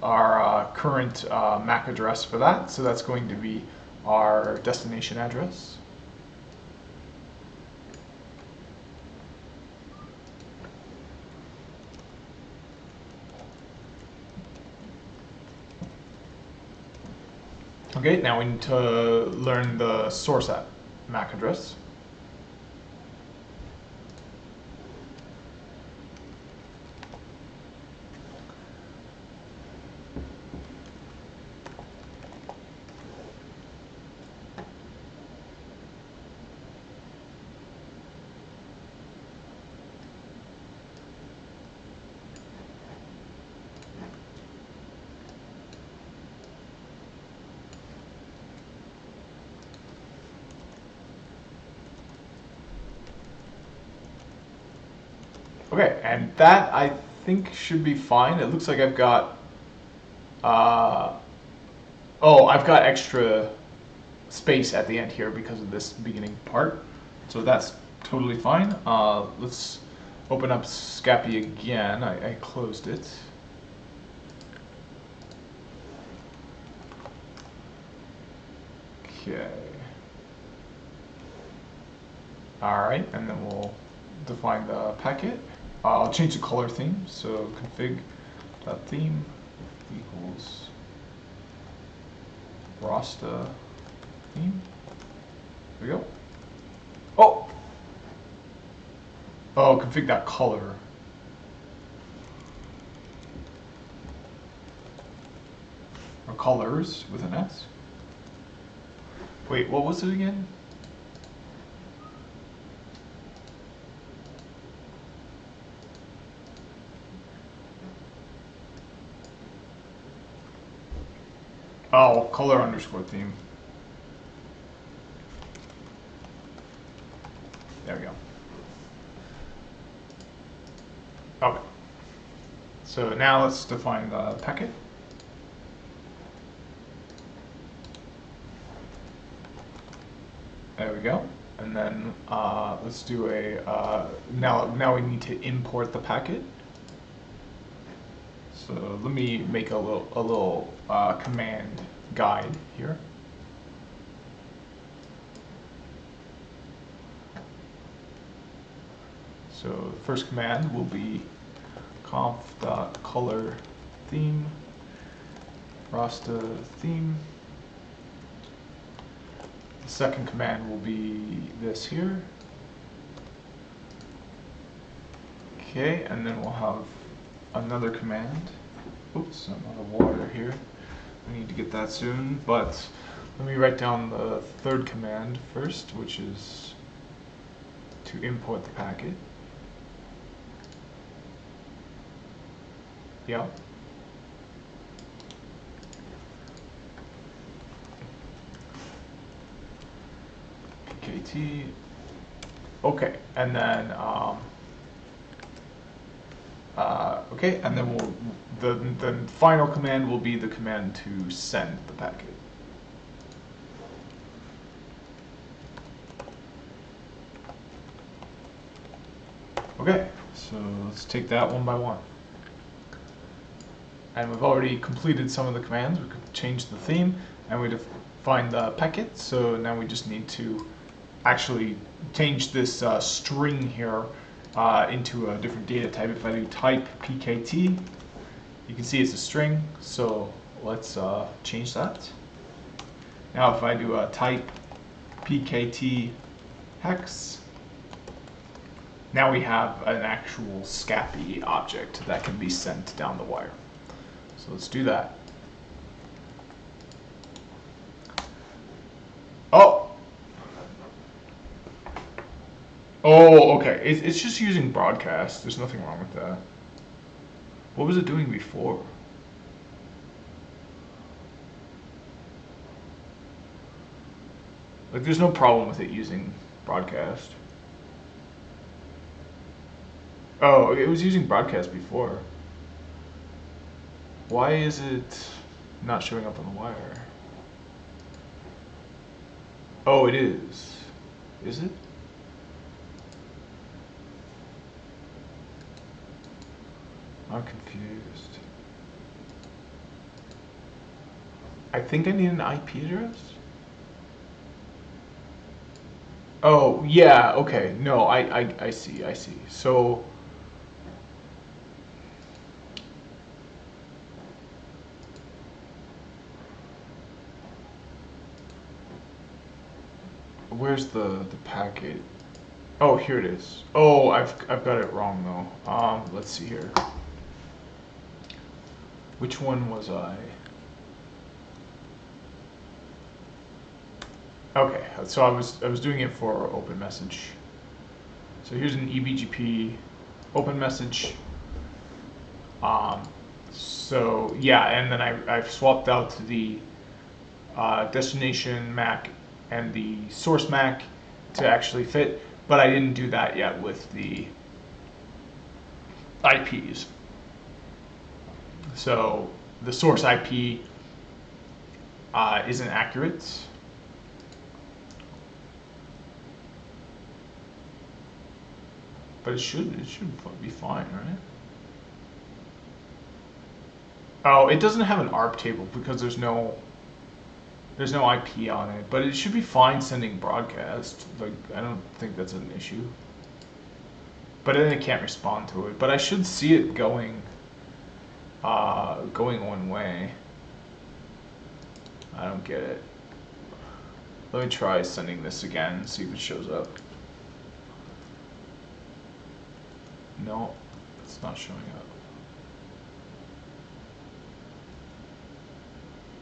our current MAC address for that. So that's going to be our destination address. Okay, now we need to learn the source MAC address. Okay, and that I think should be fine. It looks like I've got, I've got extra space at the end here because of this beginning part. So that's totally fine. Let's open up Scapy again. I closed it. Okay. Alright, and then we'll define the packet. I'll change the color theme, so config.theme equals Rasta theme. There we go. Oh, config.color. Or colors with an S. Wait, what was it again? Oh, color underscore theme. There we go. Okay. So now let's define the packet. There we go. And then let's do a, now we need to import the packet. So let me make a little command guide here. So the first command will be conf.color theme Rasta theme. The second command will be this here. Okay, and then we'll have another command. Oops, I'm out of water here. I need to get that soon, but let me write down the third command first, which is to import the packet. Yeah. PKT. Okay, and then okay, and then the final command will be the command to send the packet. Okay, so let's take that one by one. And we've already completed some of the commands. We could change the theme, and we define the packet. So now we just need to actually change this string here into a different data type. If I do type PKT, you can see it's a string. So let's change that. Now if I do a type PKT hex, now we have an actual Scapy object that can be sent down the wire. So let's do that. Oh, okay. It's just using broadcast. There's nothing wrong with that. What was it doing before? Like, there's no problem with it using broadcast. Oh, it was using broadcast before. Why is it not showing up on the wire? Oh, it is. Is it? I'm confused. I think I need an IP address. Oh, yeah, okay. No, I see, I see. So, where's the packet? Oh, here it is. Oh, I've got it wrong though. Let's see here. Which one was I? Okay, so I was doing it for open message. So here's an Ebgp open message. So yeah, and then I've swapped out to the destination MAC and the source MAC to actually fit, but I didn't do that yet with the IPs. So the source IP isn't accurate. But it should be fine, right? Oh, it doesn't have an ARP table because there's no IP on it, but it should be fine sending broadcast. Like, I don't think that's an issue. But then it can't respond to it. But I should see it going one way. I don't get it. Let me try sending this again and see if it shows up. No, it's not showing up.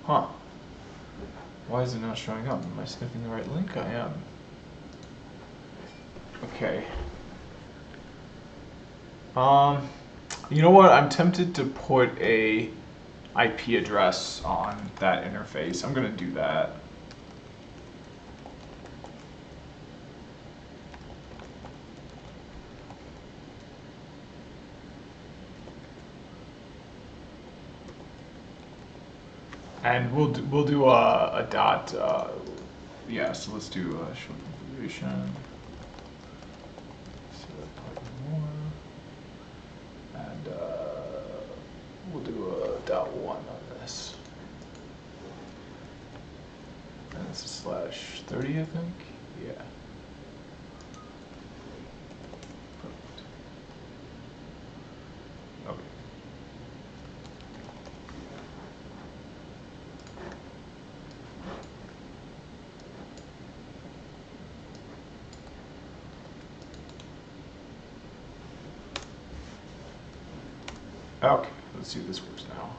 Huh. Why is it not showing up? Am I sniffing the right link? I am. Okay. You know what? I'm tempted to put a IP address on that interface. I'm gonna do that. And we'll do a dot. Yeah, so let's do show configuration. And we'll do a .1 on this. And it's a /30, I think. Yeah. Perfect. Okay. Okay, let's see if this works now.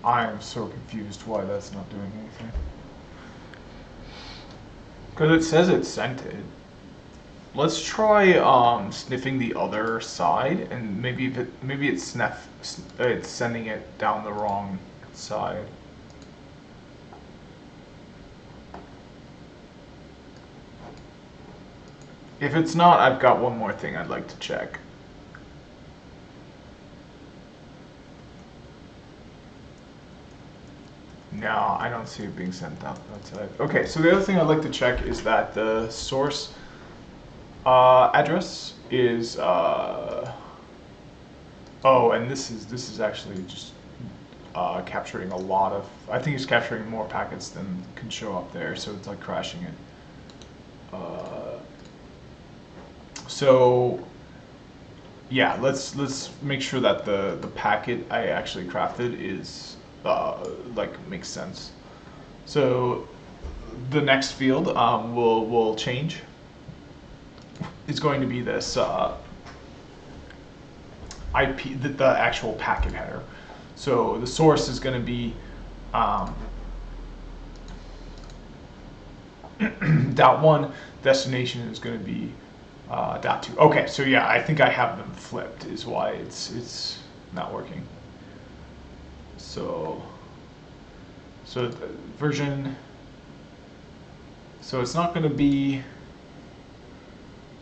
I am so confused why that's not doing anything. Because it says it sent it. Let's try sniffing the other side, and maybe it's sending it down the wrong side. If it's not, I've got one more thing I'd like to check. No, I don't see it being sent outside. Okay, so the other thing I'd like to check is that the source address is oh, and this is actually just capturing a lot of. I think it's capturing more packets than can show up there, so it's like crashing it. So yeah, let's make sure that the packet I actually crafted is like makes sense. So the next field will change. It's going to be this IP, the actual packet header. So the source is going to be .1. Destination is going to be .2. Okay, so yeah, I think I have them flipped. Is why it's not working. So the version. So it's not going to be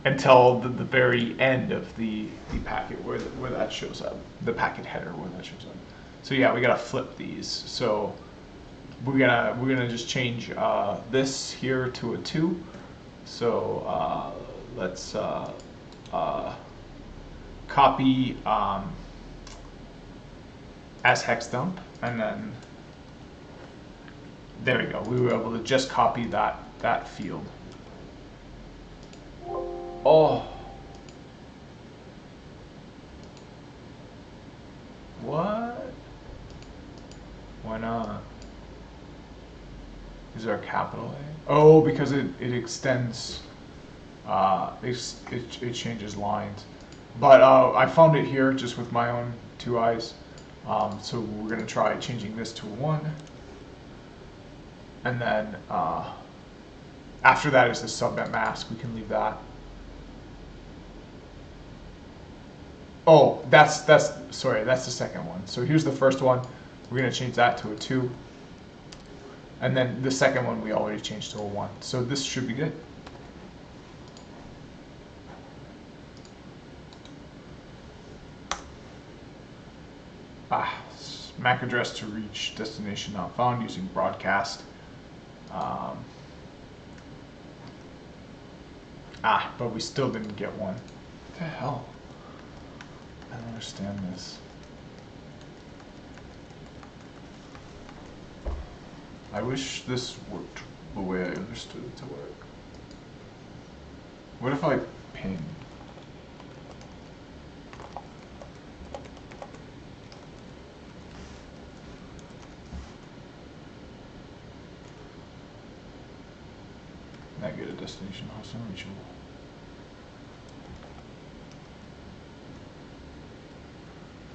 until the very end of the packet where that shows up, the packet header where that shows up. So yeah, we gotta flip these. So we're gonna just change this here to a 2. So let's copy as hex dump, and then there we go. We were able to just copy that field. Oh, what? Why not? Is there a capital A? Oh, because it extends. It changes lines. But I found it here just with my own 2 eyes. So we're gonna try changing this to a 1. And then after that is the subnet mask. We can leave that. Oh, sorry, that's the second one. So here's the first one. We're gonna change that to a 2. And then the second one we already changed to a 1. So this should be good. MAC address to reach destination not found using broadcast. But we still didn't get one. What the hell? I don't understand this. I wish this worked the way I understood it to work. What if I ping? I get a destination host unreachable.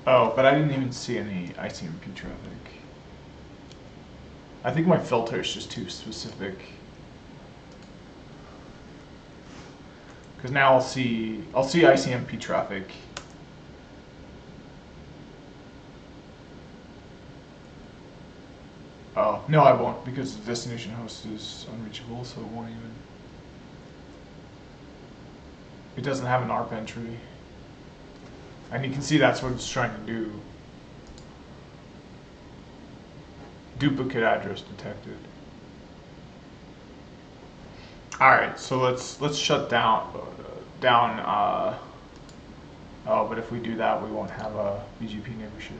Oh, but I didn't even see any ICMP traffic. I think my filter is just too specific. Because now I'll see ICMP traffic. Oh, no, I won't, because the destination host is unreachable, so it won't even. It doesn't have an ARP entry. And you can see that's what it's trying to do. Duplicate address detected. All right, so let's shut down. Oh, but if we do that, we won't have a Bgp neighborship.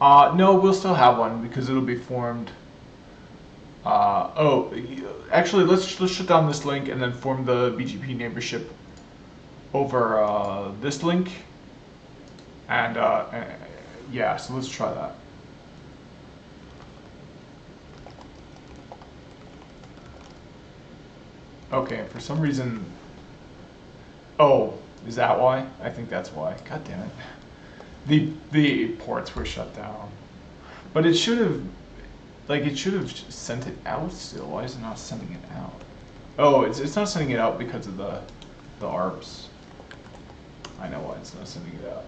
No, we'll still have one because it'll be formed. Actually, let's shut down this link and then form the Bgp neighborship over this link. And yeah, so let's try that. Okay, for some reason. Oh, is that why? I think that's why. God damn it. The ports were shut down. But it should have, it should have sent it out still. Why is it not sending it out? Oh, it's not sending it out because of the ARPs. I know why it's not sending it out.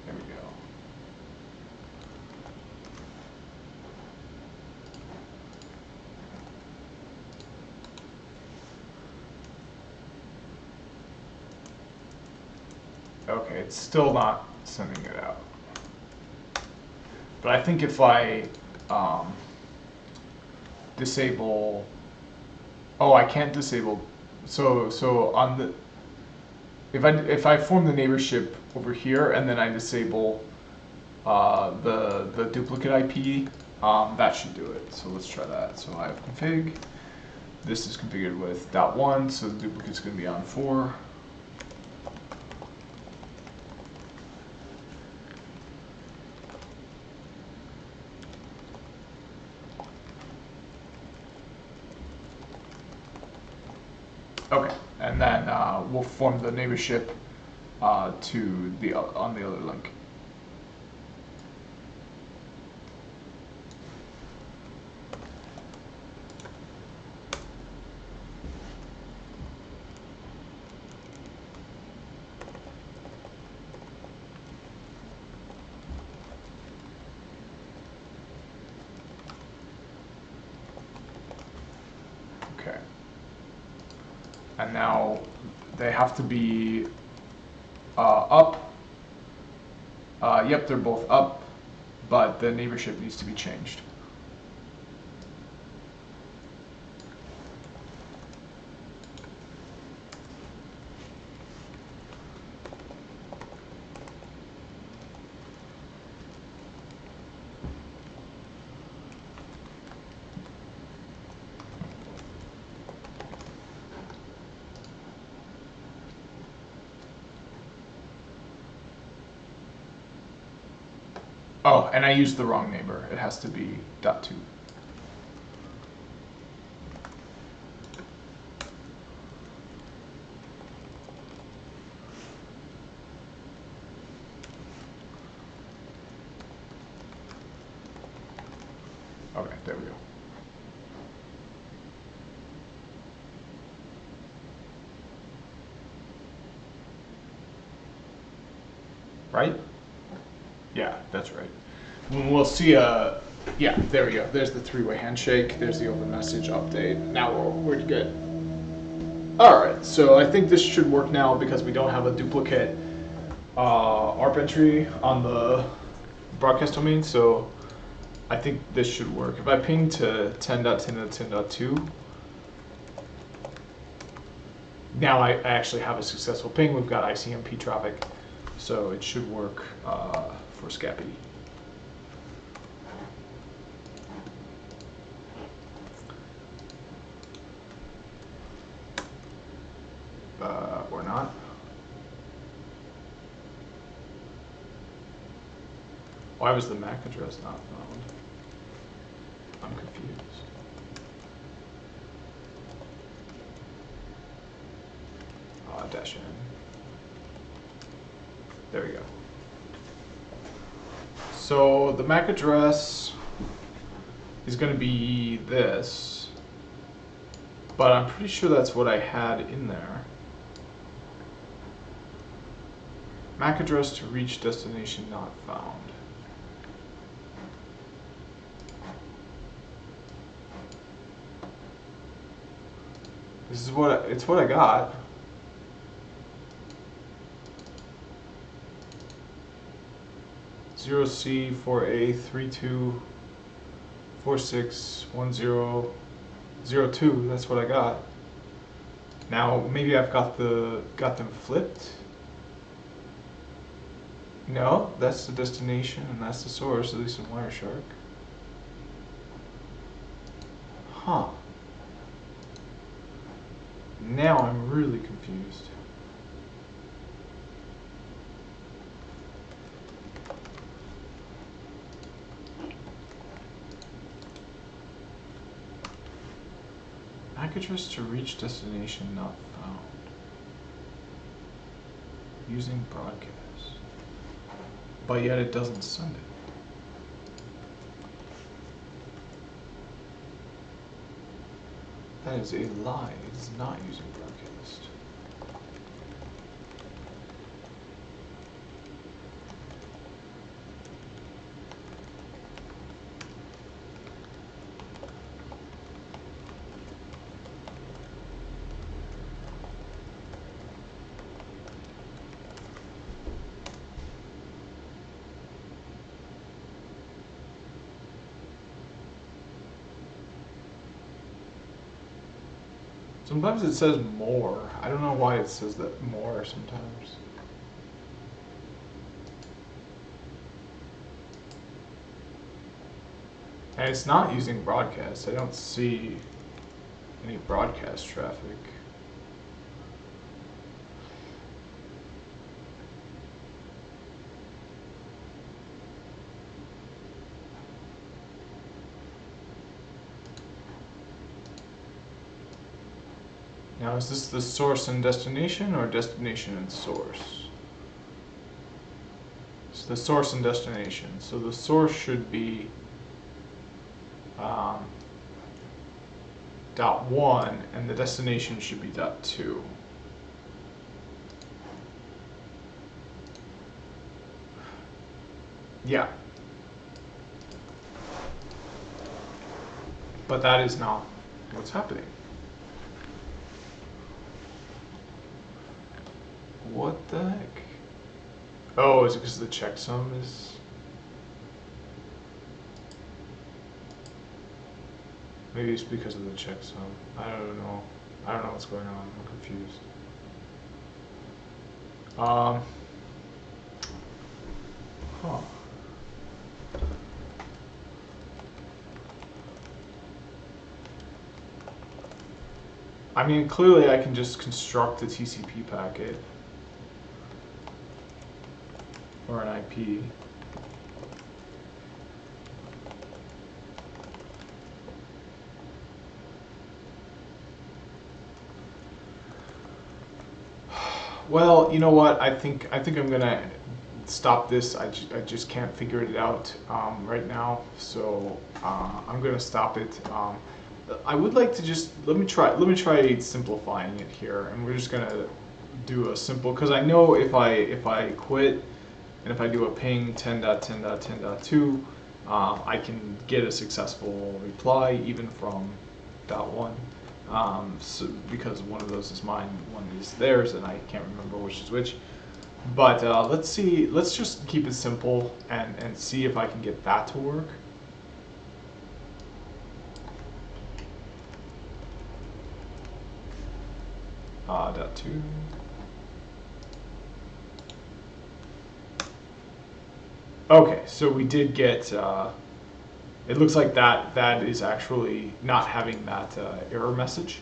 There we go. Okay, it's still not sending it out. But I think if I disable, oh, I can't disable. So on the, if I form the neighborship over here and then I disable the duplicate IP, that should do it. So let's try that. So I have config. This is configured with .1, so the duplicate's going to be on 4. Okay, and then we'll form the neighborship to the on the other link. Okay. And now they have to be up. Yep, they're both up, but the neighborship needs to be changed. Oh, and I used the wrong neighbor. It has to be .2. Okay, there we go. Right? Yeah, that's right. We'll see, yeah, there we go. There's the three-way handshake. There's the open message update. Now we're good. All right, so I think this should work now because we don't have a duplicate ARP entry on the broadcast domain, so I think this should work. If I ping to 10.10.10.2, now I actually have a successful ping. We've got ICMP traffic, so it should work for Scapy. Or not. Why was the MAC address not found? I'm confused. Dash N. There we go. So the MAC address is going to be this, but I'm pretty sure that's what I had in there. MAC address to reach destination not found. This is it's what I got. C 4A 32461002. That's what I got. Now maybe I've got them flipped. No, that's the destination and that's the source, at least in Wireshark. Huh. Now I'm really confused. MAC address to reach destination not found. Using broadcast. But yet it doesn't send it. That is a lie. It is not using broadcast. Sometimes it says more. I don't know why it says that more sometimes. And it's not using broadcast. I don't see any broadcast traffic. Now, is this the source and destination, or destination and source? It's the source and destination. So the source should be .1, and the destination should be .2. Yeah. But that is not what's happening. What the heck? Oh, is it because the checksum is... Maybe it's because of the checksum. I don't know. I don't know what's going on. I'm confused. Huh. I mean, clearly I can just construct a TCP packet or an IP. Well, you know what? I think I'm gonna stop this. I just can't figure it out right now, so I'm gonna stop it. I would like to just let me try simplifying it here, and we're just gonna do a simple, because I know if I quit and if I do a ping 10.10.10.2, I can get a successful reply even from .1. So because one of those is mine, one is theirs, and I can't remember which is which. But let's see. Let's just keep it simple and see if I can get that to work. .2. Okay, so we did get. It looks like that is actually not having that error message.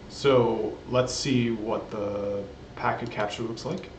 So let's see what the packet capture looks like.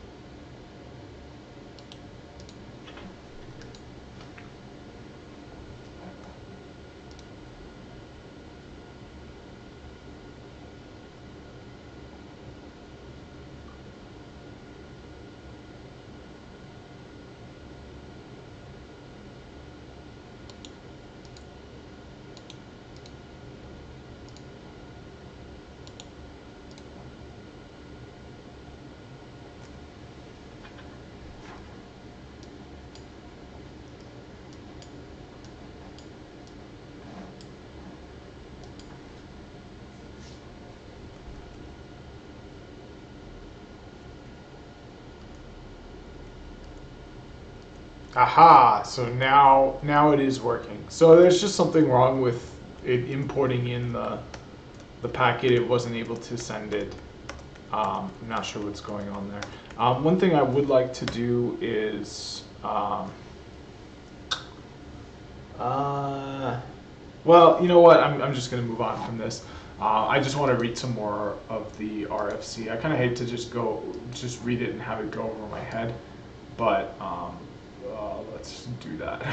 Aha, so now it is working. So there's just something wrong with it importing in the packet. It wasn't able to send it. I'm not sure what's going on there. One thing I would like to do is, well, you know what? I'm just going to move on from this. I just want to read some more of the RFC. I kind of hate to just read it and have it go over my head, but let's do that.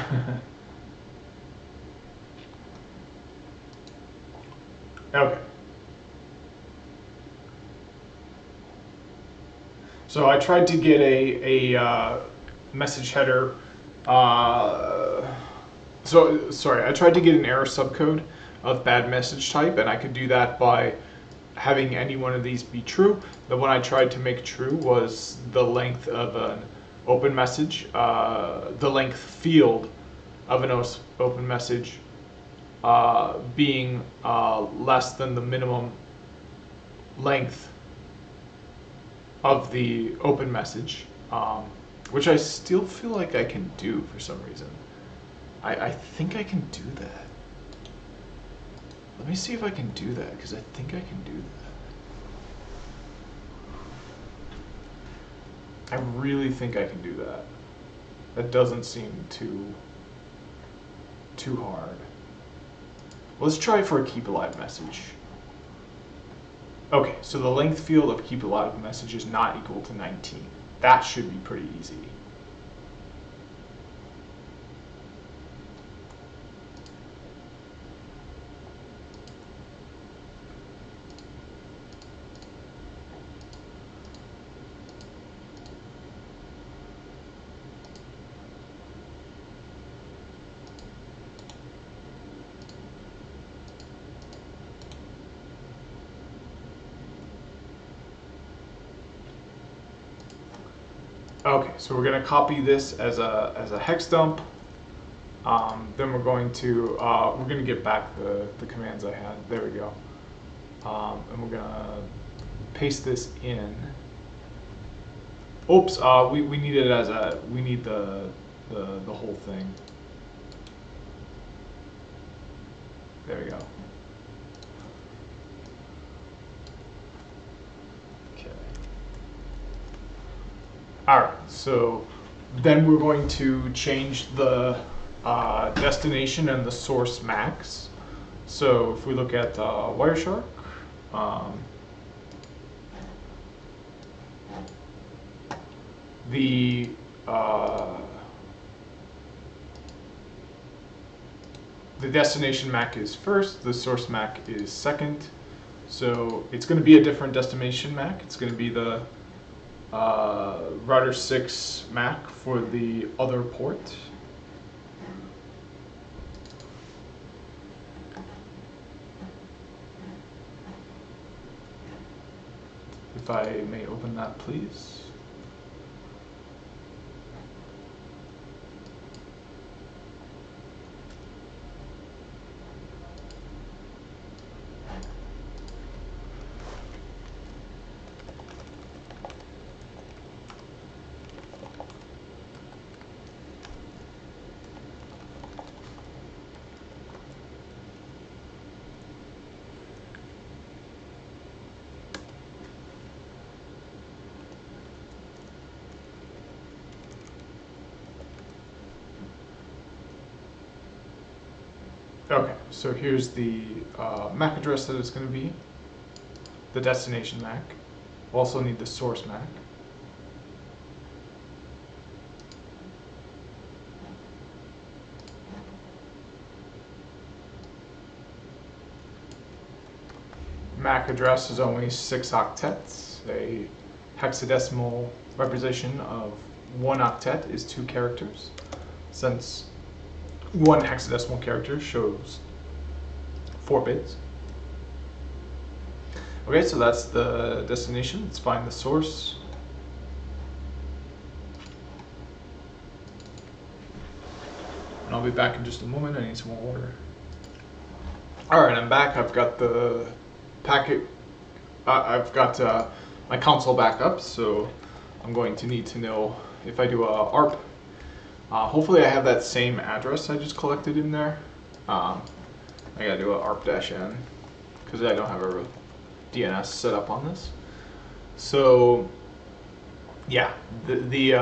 Okay. So I tried to get a message header. Sorry, I tried to get an error subcode of bad message type, and I could do that by having any one of these be true. The one I tried to make true was the length of an open message, the length field of an open message being less than the minimum length of the open message, which I still feel like I can do for some reason. I think I can do that. Let me see if I can do that, because I think I can do that. I really think I can do that. That doesn't seem too hard. Let's try for a keep alive message. Okay, so the length field of keep alive message is not equal to 19. That should be pretty easy. Okay, so we're going to copy this as a hex dump. Then we're going to get back the commands I had. There we go. And we're going to paste this in. Oops, we need it as we need the whole thing. There we go. Okay. Alright, so then we're going to change the destination and the source max. So if we look at Wireshark, the destination MAC is first, the source MAC is second. So it's going to be a different destination MAC. It's going to be the router 6 MAC for the other port. If I may open that, please. Okay, so here's the MAC address that it's going to be, the destination MAC. We'll also need the source MAC. MAC address is only 6 octets. A hexadecimal representation of 1 octet is 2 characters. Since 1 hexadecimal character shows 4 bits. Okay, so that's the destination. Let's find the source. And I'll be back in just a moment. I need some more water. Alright, I'm back. I've got the packet. I've got my console back up, so I'm going to need to know if I do a ARP. Hopefully I have that same address I just collected in there. I gotta do a ARP-N because I don't have a DNS set up on this. So yeah, the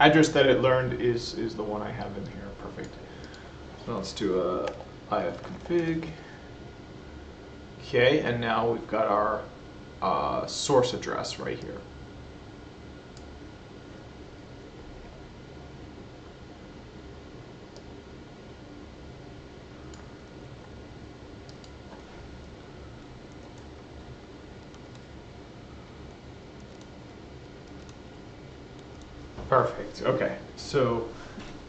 address that it learned is the one I have in here. Perfect. So let's do a ifconfig. Okay, and now we've got our source address right here. Perfect. Okay. So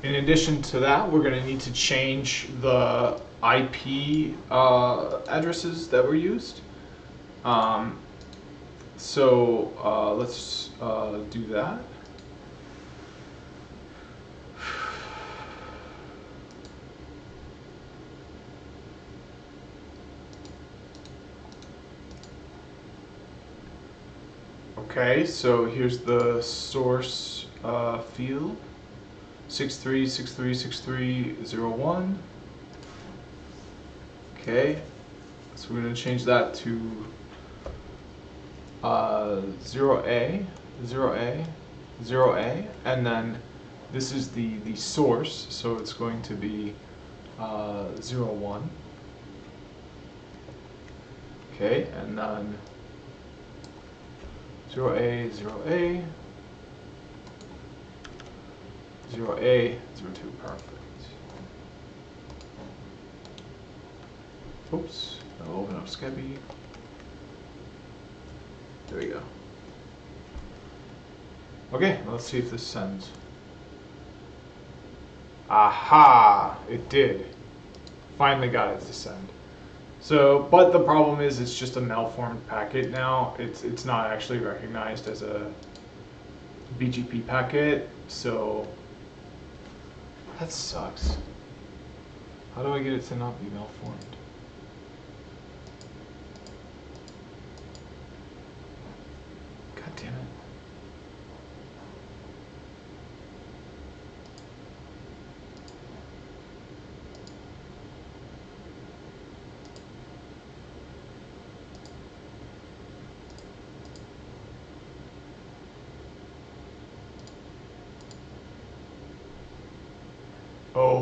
in addition to that, we're going to need to change the IP addresses that were used. Let's do that. Okay, so here's the source field, 63636301. Okay, so we're going to change that to 0A, 0A, 0A, and then this is the source, so it's going to be 01. Okay, and then 0A, 0A, 0A, 02, perfect. Oops, I'll open up Scabby. There we go. Okay, let's see if this sends. Aha, it did. Finally got it to send. So, but the problem is it's just a malformed packet now. It's not actually recognized as a BGP packet, so that sucks. How do I get it to not be malformed? God damn it.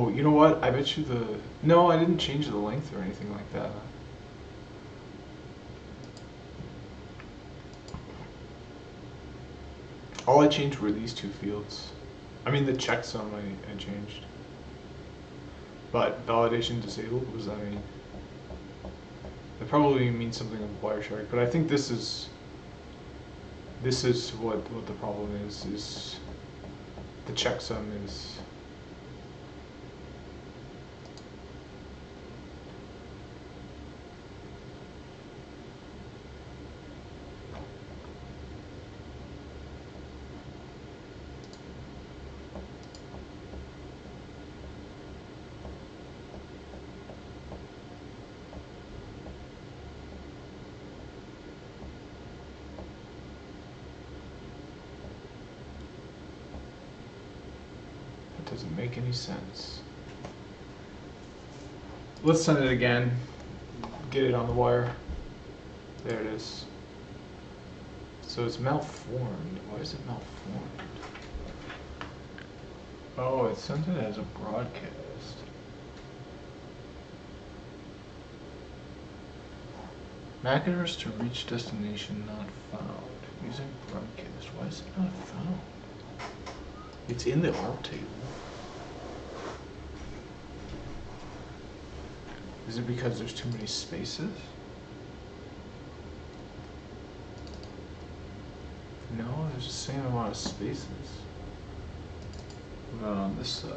Oh, you know what? I bet you no, I didn't change the length or anything like that. All I changed were these two fields. I mean, the checksum I changed. But validation disabled, what does that mean? That probably means something with Wireshark, but I think this is what the problem is the checksum is. Doesn't make any sense. Let's send it again. Get it on the wire. There it is. So it's malformed. Why is it malformed? Oh, it sent it as a broadcast. MAC errors to reach destination not found. Using broadcast. Why is it not found? It's in the ARP table. Is it because there's too many spaces? No, there's the same amount of spaces. What about on this side?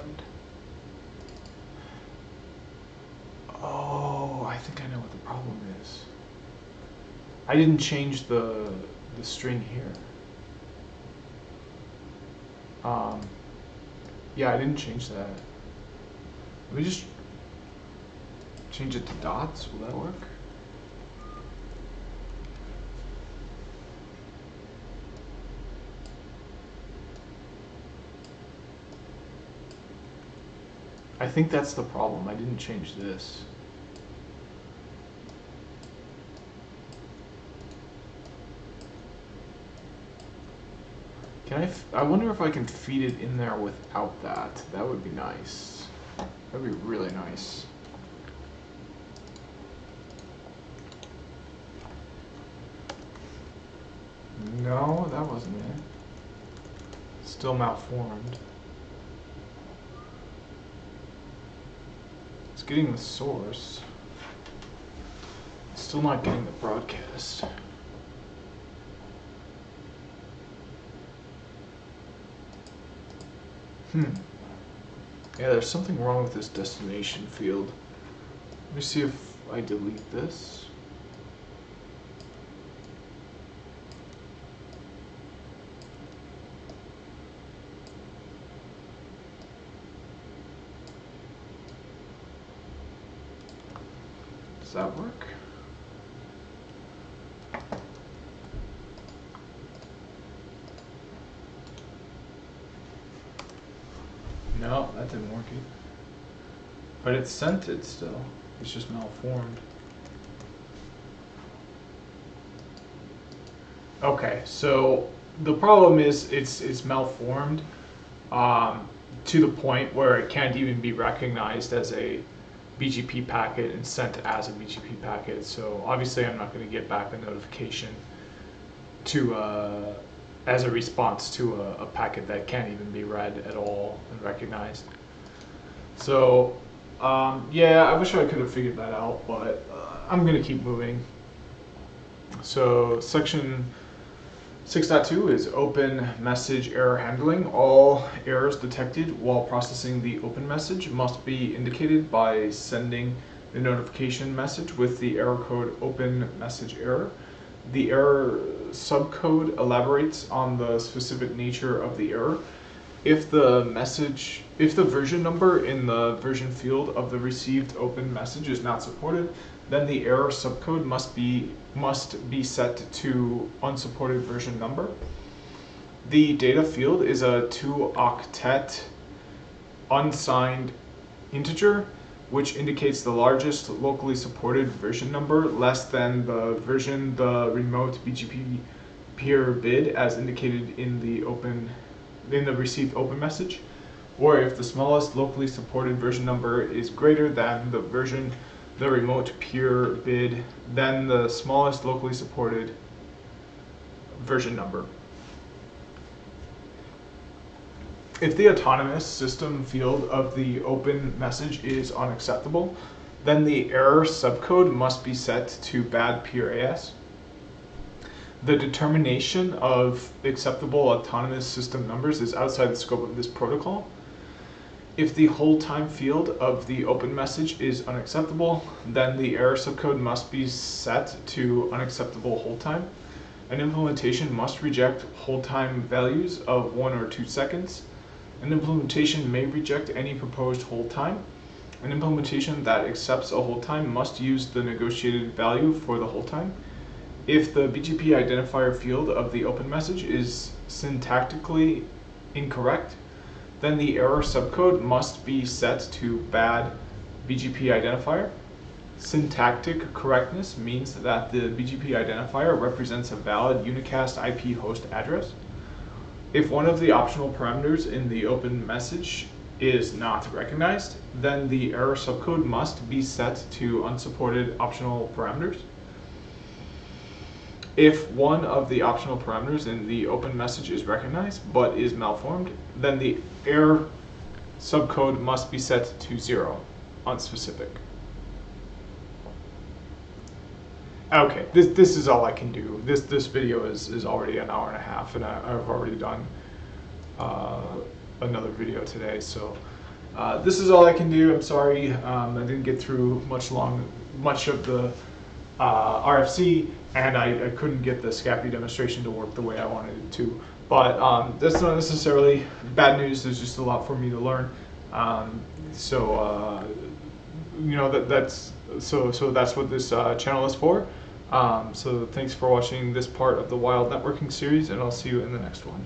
Oh, I think I know what the problem is. I didn't change the string here. Yeah, I didn't change that. Let me just change it to dots. Will that work? I think that's the problem. I didn't change this. I wonder if I can feed it in there without that. That would be nice. That would be really nice. No, that wasn't it. Still malformed. It's getting the source. It's still not getting the broadcast. Yeah, there's something wrong with this destination field. Let me see if I delete this. Does that work? No, that didn't work either. But it's sent it still. It's just malformed. Okay, so the problem is it's malformed to the point where it can't even be recognized as a BGP packet and sent as a BGP packet. So obviously I'm not going to get back a notification to as a response to a packet that can't even be read at all and recognized. So yeah, I wish I could have figured that out, but I'm going to keep moving. So section 6.2 is open message error handling. All errors detected while processing the open message must be indicated by sending the notification message with the error code open message error. The error subcode elaborates on the specific nature of the error. If the version number in the version field of the received open message is not supported, then the error subcode must be set to unsupported version number. The data field is a 2-octet unsigned integer, which indicates the largest locally supported version number less than the version the remote BGP peer bid as indicated in the received open message. or if the smallest locally supported version number is greater than the remote peer bid, then the smallest locally supported version number. If the autonomous system field of the open message is unacceptable, then the error subcode must be set to bad peer AS. The determination of acceptable autonomous system numbers is outside the scope of this protocol. If the hold time field of the open message is unacceptable, then the error subcode must be set to unacceptable hold time. An implementation must reject hold time values of 1 or 2 seconds. An implementation may reject any proposed hold time. An implementation that accepts a hold time must use the negotiated value for the hold time. If the BGP identifier field of the open message is syntactically incorrect, then the error subcode must be set to bad BGP identifier. Syntactic correctness means that the BGP identifier represents a valid unicast IP host address. If one of the optional parameters in the open message is not recognized, then the error subcode must be set to unsupported optional parameters. If one of the optional parameters in the open message is recognized but is malformed, then the error subcode must be set to 0, unspecific. Okay, this is all I can do. This video is already an hour and a half, and I've already done another video today. So this is all I can do. I'm sorry I didn't get through much of the RFC, and I couldn't get the SCAPI demonstration to work the way I wanted it to. But that's not necessarily bad news. There's just a lot for me to learn. You know, that's what this channel is for. So thanks for watching this part of the Wild Networking series, and I'll see you in the next one.